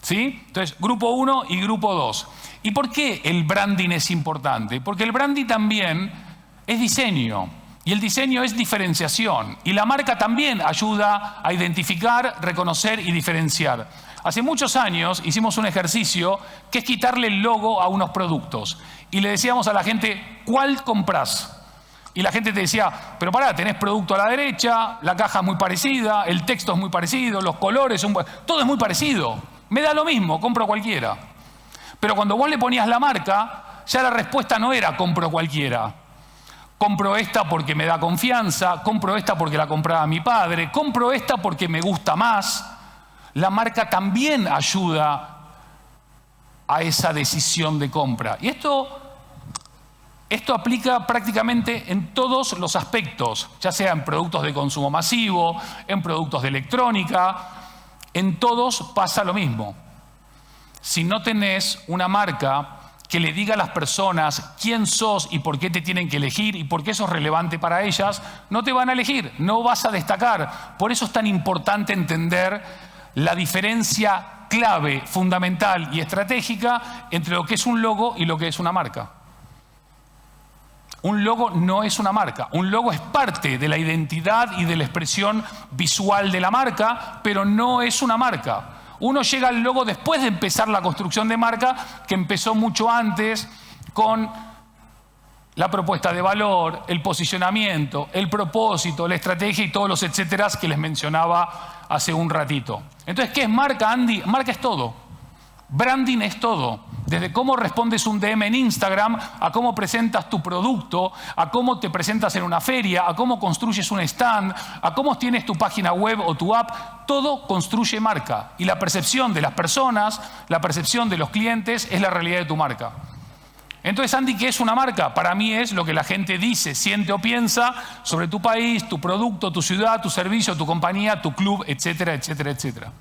¿Sí? Entonces, grupo 1 y grupo 2. ¿Y por qué el branding es importante? Porque el branding también es diseño. Y el diseño es diferenciación. Y la marca también ayuda a identificar, reconocer y diferenciar. Hace muchos años hicimos un ejercicio que es quitarle el logo a unos productos. Y le decíamos a la gente, ¿cuál comprás? Y la gente te decía, pero pará, tenés producto a la derecha, la caja es muy parecida, el texto es muy parecido, los colores son... todo es muy parecido. Me da lo mismo, compro cualquiera. Pero cuando vos le ponías la marca, ya la respuesta no era compro cualquiera. Compro esta porque me da confianza, compro esta porque la compraba mi padre, compro esta porque me gusta más. La marca también ayuda a esa decisión de compra. Y esto aplica prácticamente en todos los aspectos, ya sea en productos de consumo masivo, en productos de electrónica, en todos pasa lo mismo. Si no tenés una marca que le diga a las personas quién sos y por qué te tienen que elegir y por qué sos relevante para ellas, no te van a elegir, no vas a destacar. Por eso es tan importante entender la diferencia clave, fundamental y estratégica entre lo que es un logo y lo que es una marca. Un logo no es una marca. Un logo es parte de la identidad y de la expresión visual de la marca, pero no es una marca. Uno llega al logo después de empezar la construcción de marca, que empezó mucho antes con la propuesta de valor, el posicionamiento, el propósito, la estrategia y todos los etcéteras que les mencionaba hace un ratito. Entonces, ¿qué es marca, Andy? Marca es todo. Branding es todo. Desde cómo respondes un DM en Instagram, a cómo presentas tu producto, a cómo te presentas en una feria, a cómo construyes un stand, a cómo tienes tu página web o tu app, todo construye marca. Y la percepción de las personas, la percepción de los clientes es la realidad de tu marca. Entonces, Andy, ¿qué es una marca? Para mí es lo que la gente dice, siente o piensa sobre tu país, tu producto, tu ciudad, tu servicio, tu compañía, tu club, etcétera, etcétera, etcétera.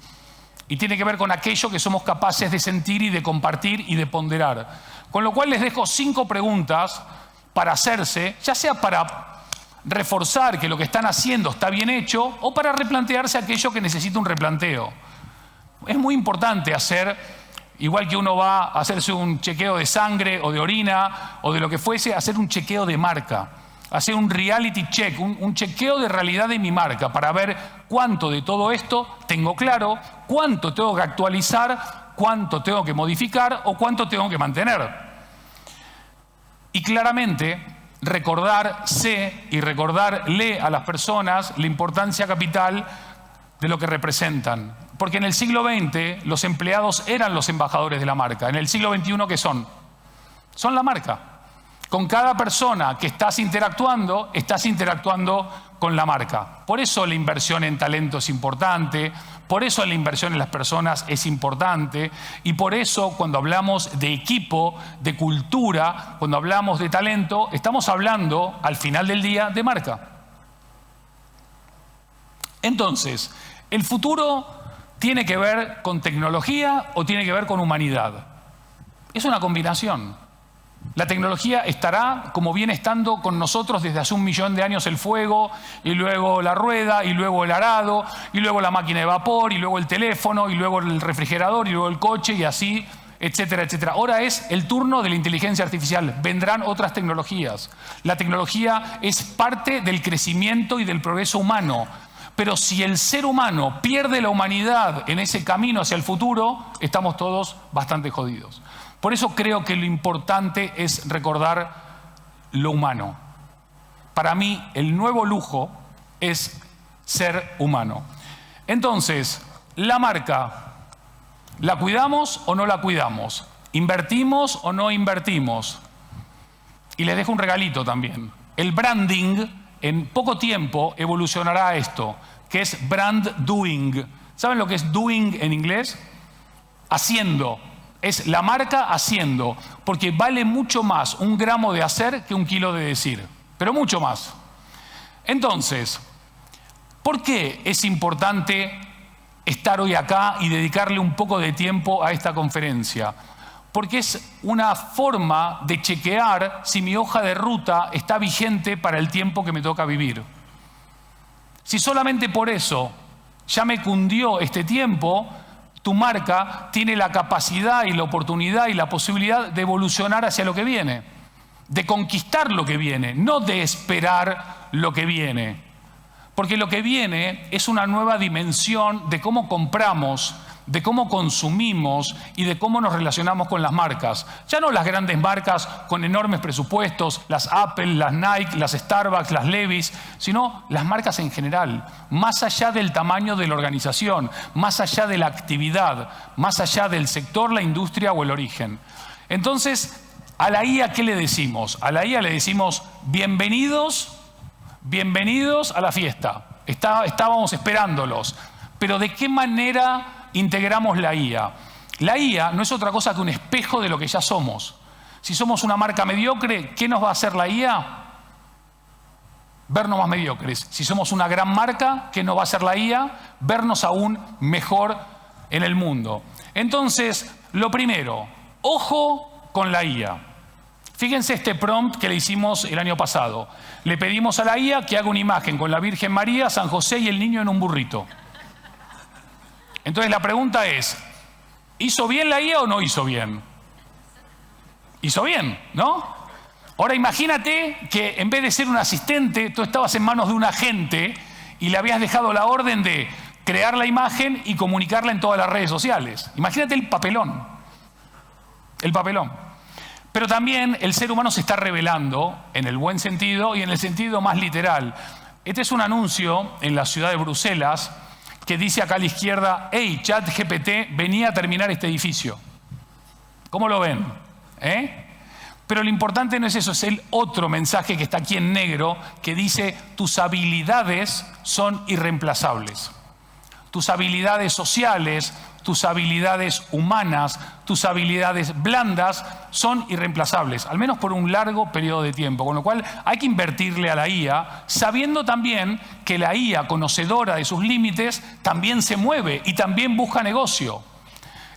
Y tiene que ver con aquello que somos capaces de sentir y de compartir y de ponderar. Con lo cual les dejo 5 preguntas para hacerse, ya sea para reforzar que lo que están haciendo está bien hecho o para replantearse aquello que necesita un replanteo. Es muy importante hacer, igual que uno va a hacerse un chequeo de sangre o de orina o de lo que fuese, hacer un chequeo de marca. Hacer un reality check, un chequeo de realidad de mi marca para ver cuánto de todo esto tengo claro, cuánto tengo que actualizar, cuánto tengo que modificar o cuánto tengo que mantener. Y claramente recordarse y recordarle a las personas la importancia capital de lo que representan. Porque en el siglo XX los empleados eran los embajadores de la marca. En el siglo XXI, ¿qué son? Son la marca. Con cada persona que estás interactuando con la marca. Por eso la inversión en talento es importante, por eso la inversión en las personas es importante y por eso cuando hablamos de equipo, de cultura, cuando hablamos de talento, estamos hablando al final del día de marca. Entonces, ¿el futuro tiene que ver con tecnología o tiene que ver con humanidad? Es una combinación. La tecnología estará, como viene estando con nosotros desde hace 1 millón de años, el fuego, y luego la rueda, y luego el arado, y luego la máquina de vapor, y luego el teléfono, y luego el refrigerador, y luego el coche, y así, etcétera, etcétera. Ahora es el turno de la inteligencia artificial. Vendrán otras tecnologías. La tecnología es parte del crecimiento y del progreso humano. Pero si el ser humano pierde la humanidad en ese camino hacia el futuro, estamos todos bastante jodidos. Por eso creo que lo importante es recordar lo humano. Para mí, el nuevo lujo es ser humano. Entonces, la marca, ¿la cuidamos o no la cuidamos? ¿Invertimos o no invertimos? Y les dejo un regalito también. El branding, en poco tiempo, evolucionará a esto, que es brand doing. ¿Saben lo que es doing en inglés? Haciendo. Es la marca haciendo, porque vale mucho más 1 gramo de hacer que 1 kilo de decir, pero mucho más. Entonces, ¿por qué es importante estar hoy acá y dedicarle un poco de tiempo a esta conferencia? Porque es una forma de chequear si mi hoja de ruta está vigente para el tiempo que me toca vivir. Si solamente por eso ya me cundió este tiempo, tu marca tiene la capacidad y la oportunidad y la posibilidad de evolucionar hacia lo que viene, de conquistar lo que viene, no de esperar lo que viene. Porque lo que viene es una nueva dimensión de cómo compramos, de cómo consumimos y de cómo nos relacionamos con las marcas. Ya no las grandes marcas con enormes presupuestos, las Apple, las Nike, las Starbucks, las Levi's, sino las marcas en general, más allá del tamaño de la organización, más allá de la actividad, más allá del sector, la industria o el origen. Entonces, a la IA, ¿qué le decimos? A la IA le decimos, bienvenidos a la fiesta. Estábamos esperándolos. Pero ¿de qué manera integramos la IA? La IA no es otra cosa que un espejo de lo que ya somos. Si somos una marca mediocre, ¿qué nos va a hacer la IA? Vernos más mediocres. Si somos una gran marca, ¿qué nos va a hacer la IA? Vernos aún mejor en el mundo. Entonces, lo primero, ojo con la IA. Fíjense este prompt que le hicimos el año pasado. Le pedimos a la IA que haga una imagen con la Virgen María, San José y el niño en un burrito. Entonces la pregunta es, ¿hizo bien la IA o no hizo bien? Hizo bien, ¿no? Ahora imagínate que en vez de ser un asistente, tú estabas en manos de un agente y le habías dejado la orden de crear la imagen y comunicarla en todas las redes sociales. Imagínate el papelón. El papelón. Pero también el ser humano se está revelando en el buen sentido y en el sentido más literal. Este es un anuncio en la ciudad de Bruselas que dice acá a la izquierda, hey, ChatGPT, venía a terminar este edificio. ¿Cómo lo ven? Pero lo importante no es eso, es el otro mensaje que está aquí en negro, que dice, tus habilidades son irreemplazables. Tus habilidades sociales, tus habilidades humanas, tus habilidades blandas son irreemplazables, al menos por un largo periodo de tiempo. Con lo cual hay que invertirle a la IA, sabiendo también que la IA, conocedora de sus límites, también se mueve y también busca negocio.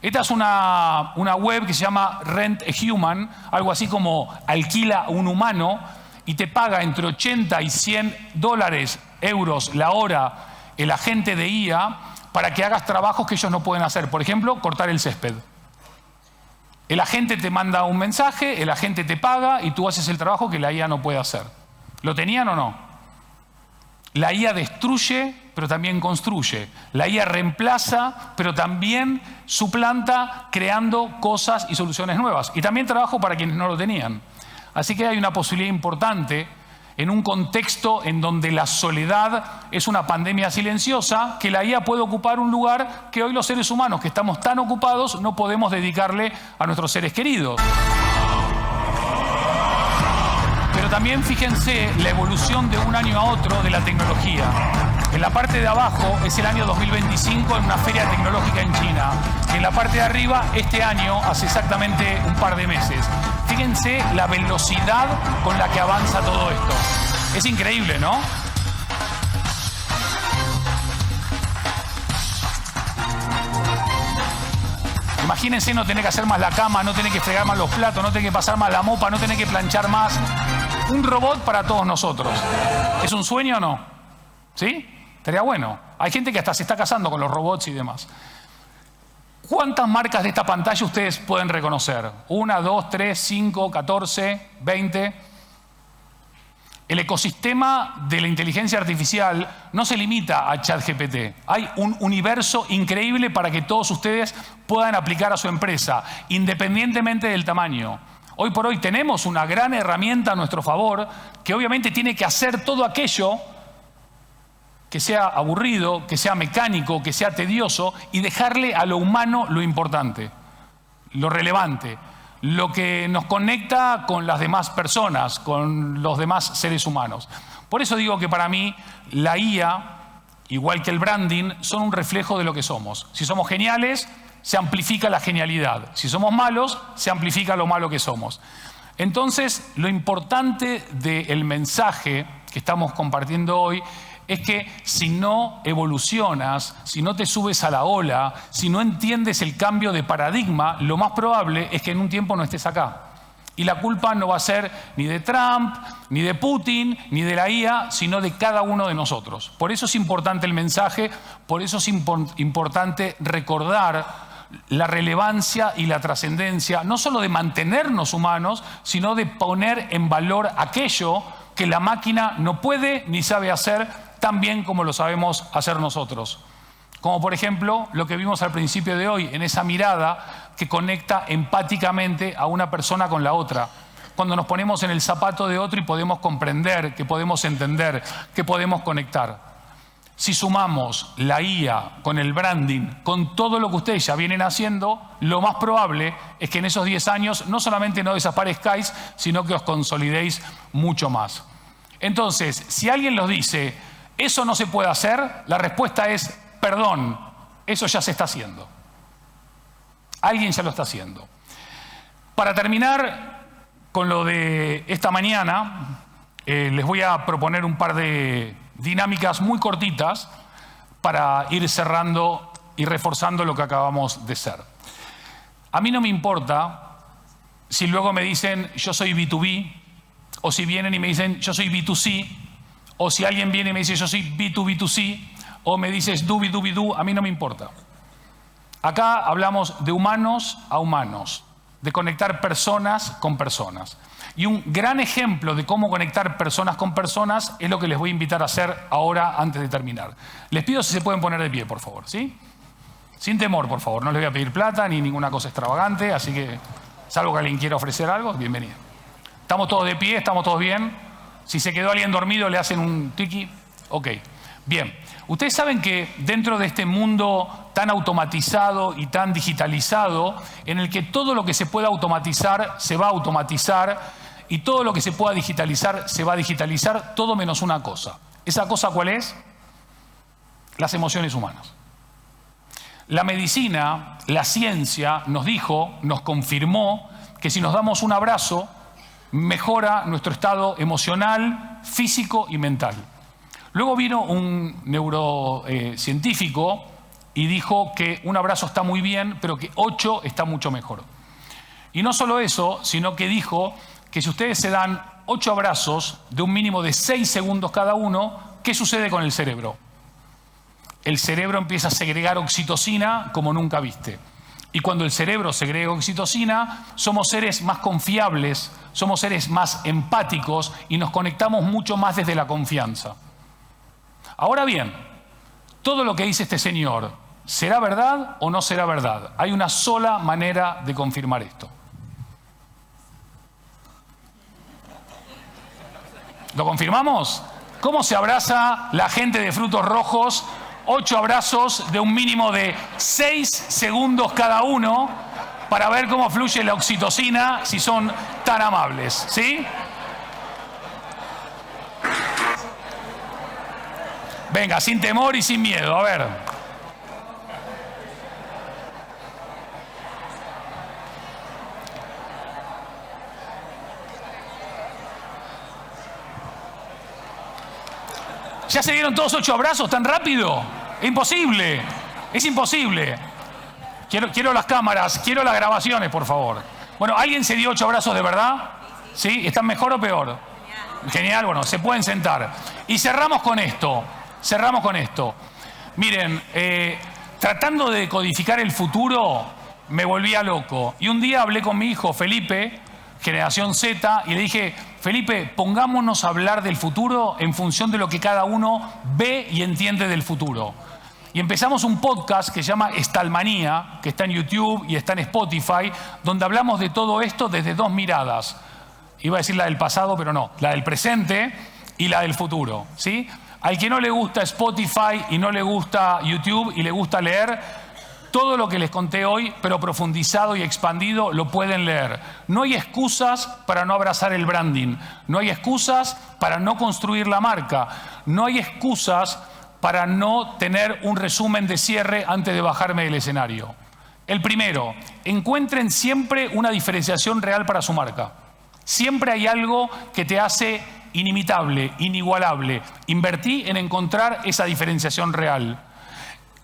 Esta es una web que se llama Rent a Human, algo así como alquila un humano y te paga entre 80 y $100 euros la hora el agente de IA para que hagas trabajos que ellos no pueden hacer. Por ejemplo, cortar el césped. El agente te manda un mensaje, el agente te paga y tú haces el trabajo que la IA no puede hacer. ¿Lo tenían o no? La IA destruye, pero también construye. La IA reemplaza, pero también suplanta creando cosas y soluciones nuevas. Y también trabajo para quienes no lo tenían. Así que hay una posibilidad importante en un contexto en donde la soledad es una pandemia silenciosa, que la IA puede ocupar un lugar que hoy los seres humanos, que estamos tan ocupados, no podemos dedicarle a nuestros seres queridos. Pero también fíjense la evolución de un año a otro de la tecnología. En la parte de abajo es el año 2025 en una feria tecnológica en China. En la parte de arriba, este año, hace exactamente un par de meses. Fíjense la velocidad con la que avanza todo esto. Es increíble, ¿no? Imagínense no tener que hacer más la cama, no tener que fregar más los platos, no tener que pasar más la mopa, no tener que planchar más. Un robot para todos nosotros. ¿Es un sueño o no? ¿Sí? Estaría bueno. Hay gente que hasta se está casando con los robots y demás. ¿Cuántas marcas de esta pantalla ustedes pueden reconocer? 1, 2, 3, 5, 14, 20. El ecosistema de la inteligencia artificial no se limita a ChatGPT. Hay un universo increíble para que todos ustedes puedan aplicar a su empresa, independientemente del tamaño. Hoy por hoy tenemos una gran herramienta a nuestro favor que obviamente tiene que hacer todo aquello que sea aburrido, que sea mecánico, que sea tedioso y dejarle a lo humano lo importante, lo relevante, lo que nos conecta con las demás personas, con los demás seres humanos. Por eso digo que para mí la IA, igual que el branding, son un reflejo de lo que somos. Si somos geniales, se amplifica la genialidad. Si somos malos, se amplifica lo malo que somos. Entonces, lo importante del mensaje que estamos compartiendo hoy es que si no evolucionas, si no te subes a la ola, si no entiendes el cambio de paradigma, lo más probable es que en un tiempo no estés acá. Y la culpa no va a ser ni de Trump, ni de Putin, ni de la IA, sino de cada uno de nosotros. Por eso es importante el mensaje, por eso es importante recordar la relevancia y la trascendencia, no solo de mantenernos humanos, sino de poner en valor aquello que la máquina no puede ni sabe hacer tan bien como lo sabemos hacer nosotros. Como por ejemplo lo que vimos al principio de hoy, en esa mirada que conecta empáticamente a una persona con la otra. Cuando nos ponemos en el zapato de otro y podemos comprender, que podemos entender, que podemos conectar. Si sumamos la IA con el branding, con todo lo que ustedes ya vienen haciendo, lo más probable es que en esos 10 años no solamente no desaparezcáis, sino que os consolidéis mucho más. Entonces, si alguien los dice, eso no se puede hacer, la respuesta es, perdón, eso ya se está haciendo. Alguien ya lo está haciendo. Para terminar con lo de esta mañana, les voy a proponer un par de dinámicas muy cortitas para ir cerrando y reforzando lo que acabamos de ser. A mí no me importa si luego me dicen yo soy B2B, o si vienen y me dicen yo soy B2C, o si alguien viene y me dice yo soy B2B2C, o me dices do, a mí no me importa. Acá hablamos de humanos a humanos, de conectar personas con personas. Y un gran ejemplo de cómo conectar personas con personas es lo que les voy a invitar a hacer ahora antes de terminar. Les pido si se pueden poner de pie, por favor, ¿sí? Sin temor, por favor. No les voy a pedir plata ni ninguna cosa extravagante, así que, salvo que alguien quiera ofrecer algo, bienvenido. ¿Estamos todos de pie? ¿Estamos todos bien? Si se quedó alguien dormido, le hacen un tiki. Ok, bien. Ustedes saben que dentro de este mundo tan automatizado y tan digitalizado, en el que todo lo que se pueda automatizar se va a automatizar y todo lo que se pueda digitalizar se va a digitalizar, todo menos una cosa. ¿Esa cosa cuál es? Las emociones humanas. La medicina, la ciencia nos dijo, nos confirmó que si nos damos un abrazo mejora nuestro estado emocional, físico y mental. Luego vino un neurocientífico y dijo que un abrazo está muy bien, pero que 8 está mucho mejor. Y no solo eso, sino que dijo que si ustedes se dan 8 abrazos de un mínimo de 6 segundos cada uno, ¿qué sucede con el cerebro? el cerebro empieza a segregar oxitocina como nunca viste. Y cuando el cerebro segrega oxitocina, somos seres más confiables, somos seres más empáticos y nos conectamos mucho más desde la confianza. Ahora bien, todo lo que dice este señor, ¿será verdad o no será verdad? Hay una sola manera de confirmar esto. ¿Lo confirmamos? ¿Cómo se abraza la gente de Frutos Rojos? 8 abrazos de un mínimo de 6 segundos cada uno para ver cómo fluye la oxitocina si son tan amables, ¿sí? Venga, sin temor y sin miedo, a ver. ¿Ya se dieron todos 8 abrazos tan rápido? Es imposible, es imposible. Quiero las cámaras, quiero las grabaciones, por favor. Bueno, ¿alguien se dio 8 abrazos de verdad? ¿Sí? ¿Están mejor o peor? Genial, bueno, se pueden sentar. Y cerramos con esto, Miren, tratando de decodificar el futuro, me volvía loco. Y un día hablé con mi hijo Felipe, generación Z, y le dije, Felipe, pongámonos a hablar del futuro en función de lo que cada uno ve y entiende del futuro. Y empezamos un podcast que se llama Estalmanía, que está en YouTube y está en Spotify, donde hablamos de todo esto desde 2 miradas. Iba a decir la del pasado, pero no, la del presente y la del futuro, ¿sí? Al que no le gusta Spotify y no le gusta YouTube y le gusta leer, todo lo que les conté hoy, pero profundizado y expandido, lo pueden leer. No hay excusas para no abrazar el branding. No hay excusas para no construir la marca. No hay excusas para no tener un resumen de cierre antes de bajarme del escenario. El primero, encuentren siempre una diferenciación real para su marca. Siempre hay algo que te hace inimitable, inigualable. Invertí en encontrar esa diferenciación real.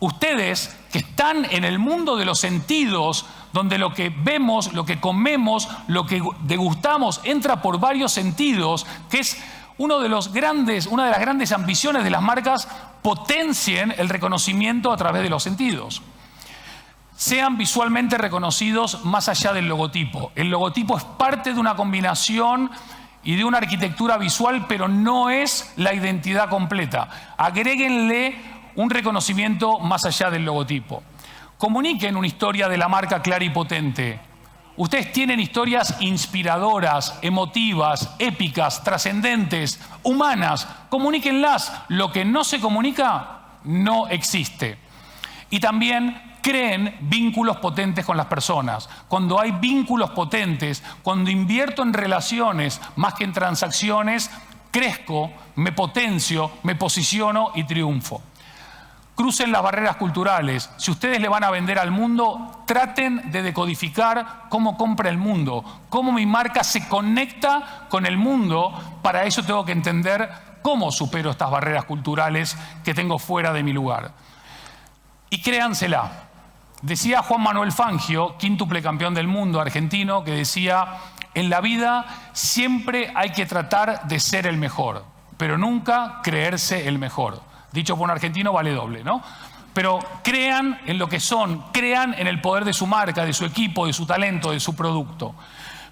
Ustedes que están en el mundo de los sentidos, donde lo que vemos, lo que comemos, lo que degustamos, entra por varios sentidos, que es una de las grandes ambiciones de las marcas, potencien el reconocimiento a través de los sentidos. Sean visualmente reconocidos más allá del logotipo. El logotipo es parte de una combinación y de una arquitectura visual, pero no es la identidad completa. Agréguenle un reconocimiento más allá del logotipo. Comuniquen una historia de la marca clara y potente. Ustedes tienen historias inspiradoras, emotivas, épicas, trascendentes, humanas. Comuníquenlas. Lo que no se comunica no existe. Y también creen vínculos potentes con las personas. Cuando hay vínculos potentes, cuando invierto en relaciones más que en transacciones, crezco, me potencio, me posiciono y triunfo. Crucen las barreras culturales. Si ustedes le van a vender al mundo, traten de decodificar cómo compra el mundo, cómo mi marca se conecta con el mundo. Para eso tengo que entender cómo supero estas barreras culturales que tengo fuera de mi lugar. Y créansela. Decía Juan Manuel Fangio, quíntuple campeón del mundo argentino, que decía, en la vida siempre hay que tratar de ser el mejor, pero nunca creerse el mejor. Dicho por un argentino vale doble, ¿no? Pero crean en lo que son, crean en el poder de su marca, de su equipo, de su talento, de su producto.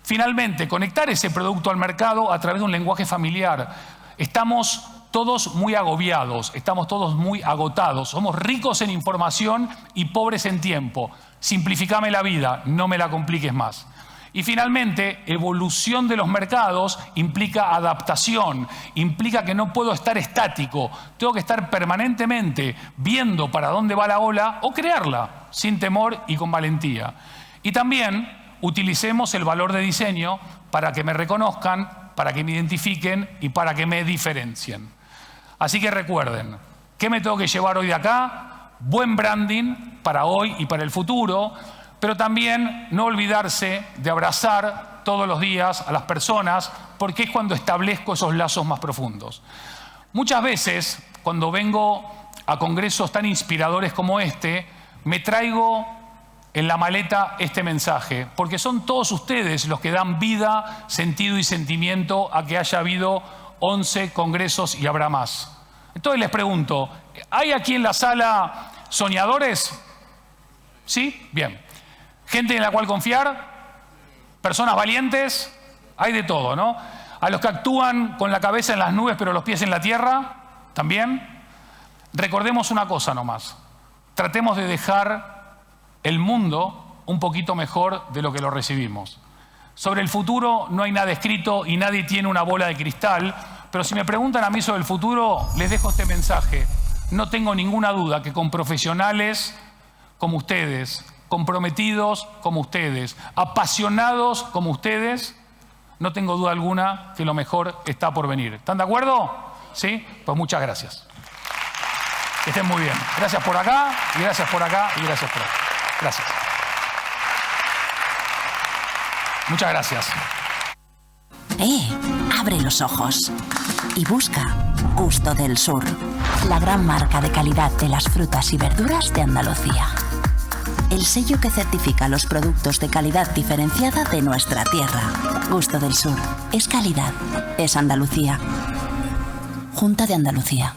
Finalmente, conectar ese producto al mercado a través de un lenguaje familiar. Estamos todos muy agobiados, estamos todos muy agotados, somos ricos en información y pobres en tiempo. Simplificame la vida, no me la compliques más. Y finalmente, evolución de los mercados implica adaptación, implica que no puedo estar estático, tengo que estar permanentemente viendo para dónde va la ola o crearla, sin temor y con valentía. Y también utilicemos el valor de diseño para que me reconozcan, para que me identifiquen y para que me diferencien. Así que recuerden, ¿qué me tengo que llevar hoy de acá? Buen branding para hoy y para el futuro, pero también no olvidarse de abrazar todos los días a las personas, porque es cuando establezco esos lazos más profundos. Muchas veces, cuando vengo a congresos tan inspiradores como este, me traigo en la maleta este mensaje, porque son todos ustedes los que dan vida, sentido y sentimiento a que haya habido 11 congresos y habrá más. Entonces les pregunto, ¿hay aquí en la sala soñadores? ¿Sí? Bien. ¿Gente en la cual confiar? ¿Personas valientes? Hay de todo, ¿no? ¿A los que actúan con la cabeza en las nubes pero los pies en la tierra? ¿También? Recordemos una cosa nomás. Tratemos de dejar el mundo un poquito mejor de lo que lo recibimos. Sobre el futuro no hay nada escrito y nadie tiene una bola de cristal, pero si me preguntan a mí sobre el futuro, les dejo este mensaje. No tengo ninguna duda que con profesionales como ustedes, comprometidos como ustedes, apasionados como ustedes, no tengo duda alguna que lo mejor está por venir. ¿Están de acuerdo? ¿Sí? Pues muchas gracias. Que estén muy bien. Gracias por acá, y gracias por acá, y gracias por acá. Gracias. Muchas gracias. Abre los ojos y busca Gusto del Sur, la gran marca de calidad de las frutas y verduras de Andalucía. El sello que certifica los productos de calidad diferenciada de nuestra tierra. Gusto del Sur. Es calidad. Es Andalucía. Junta de Andalucía.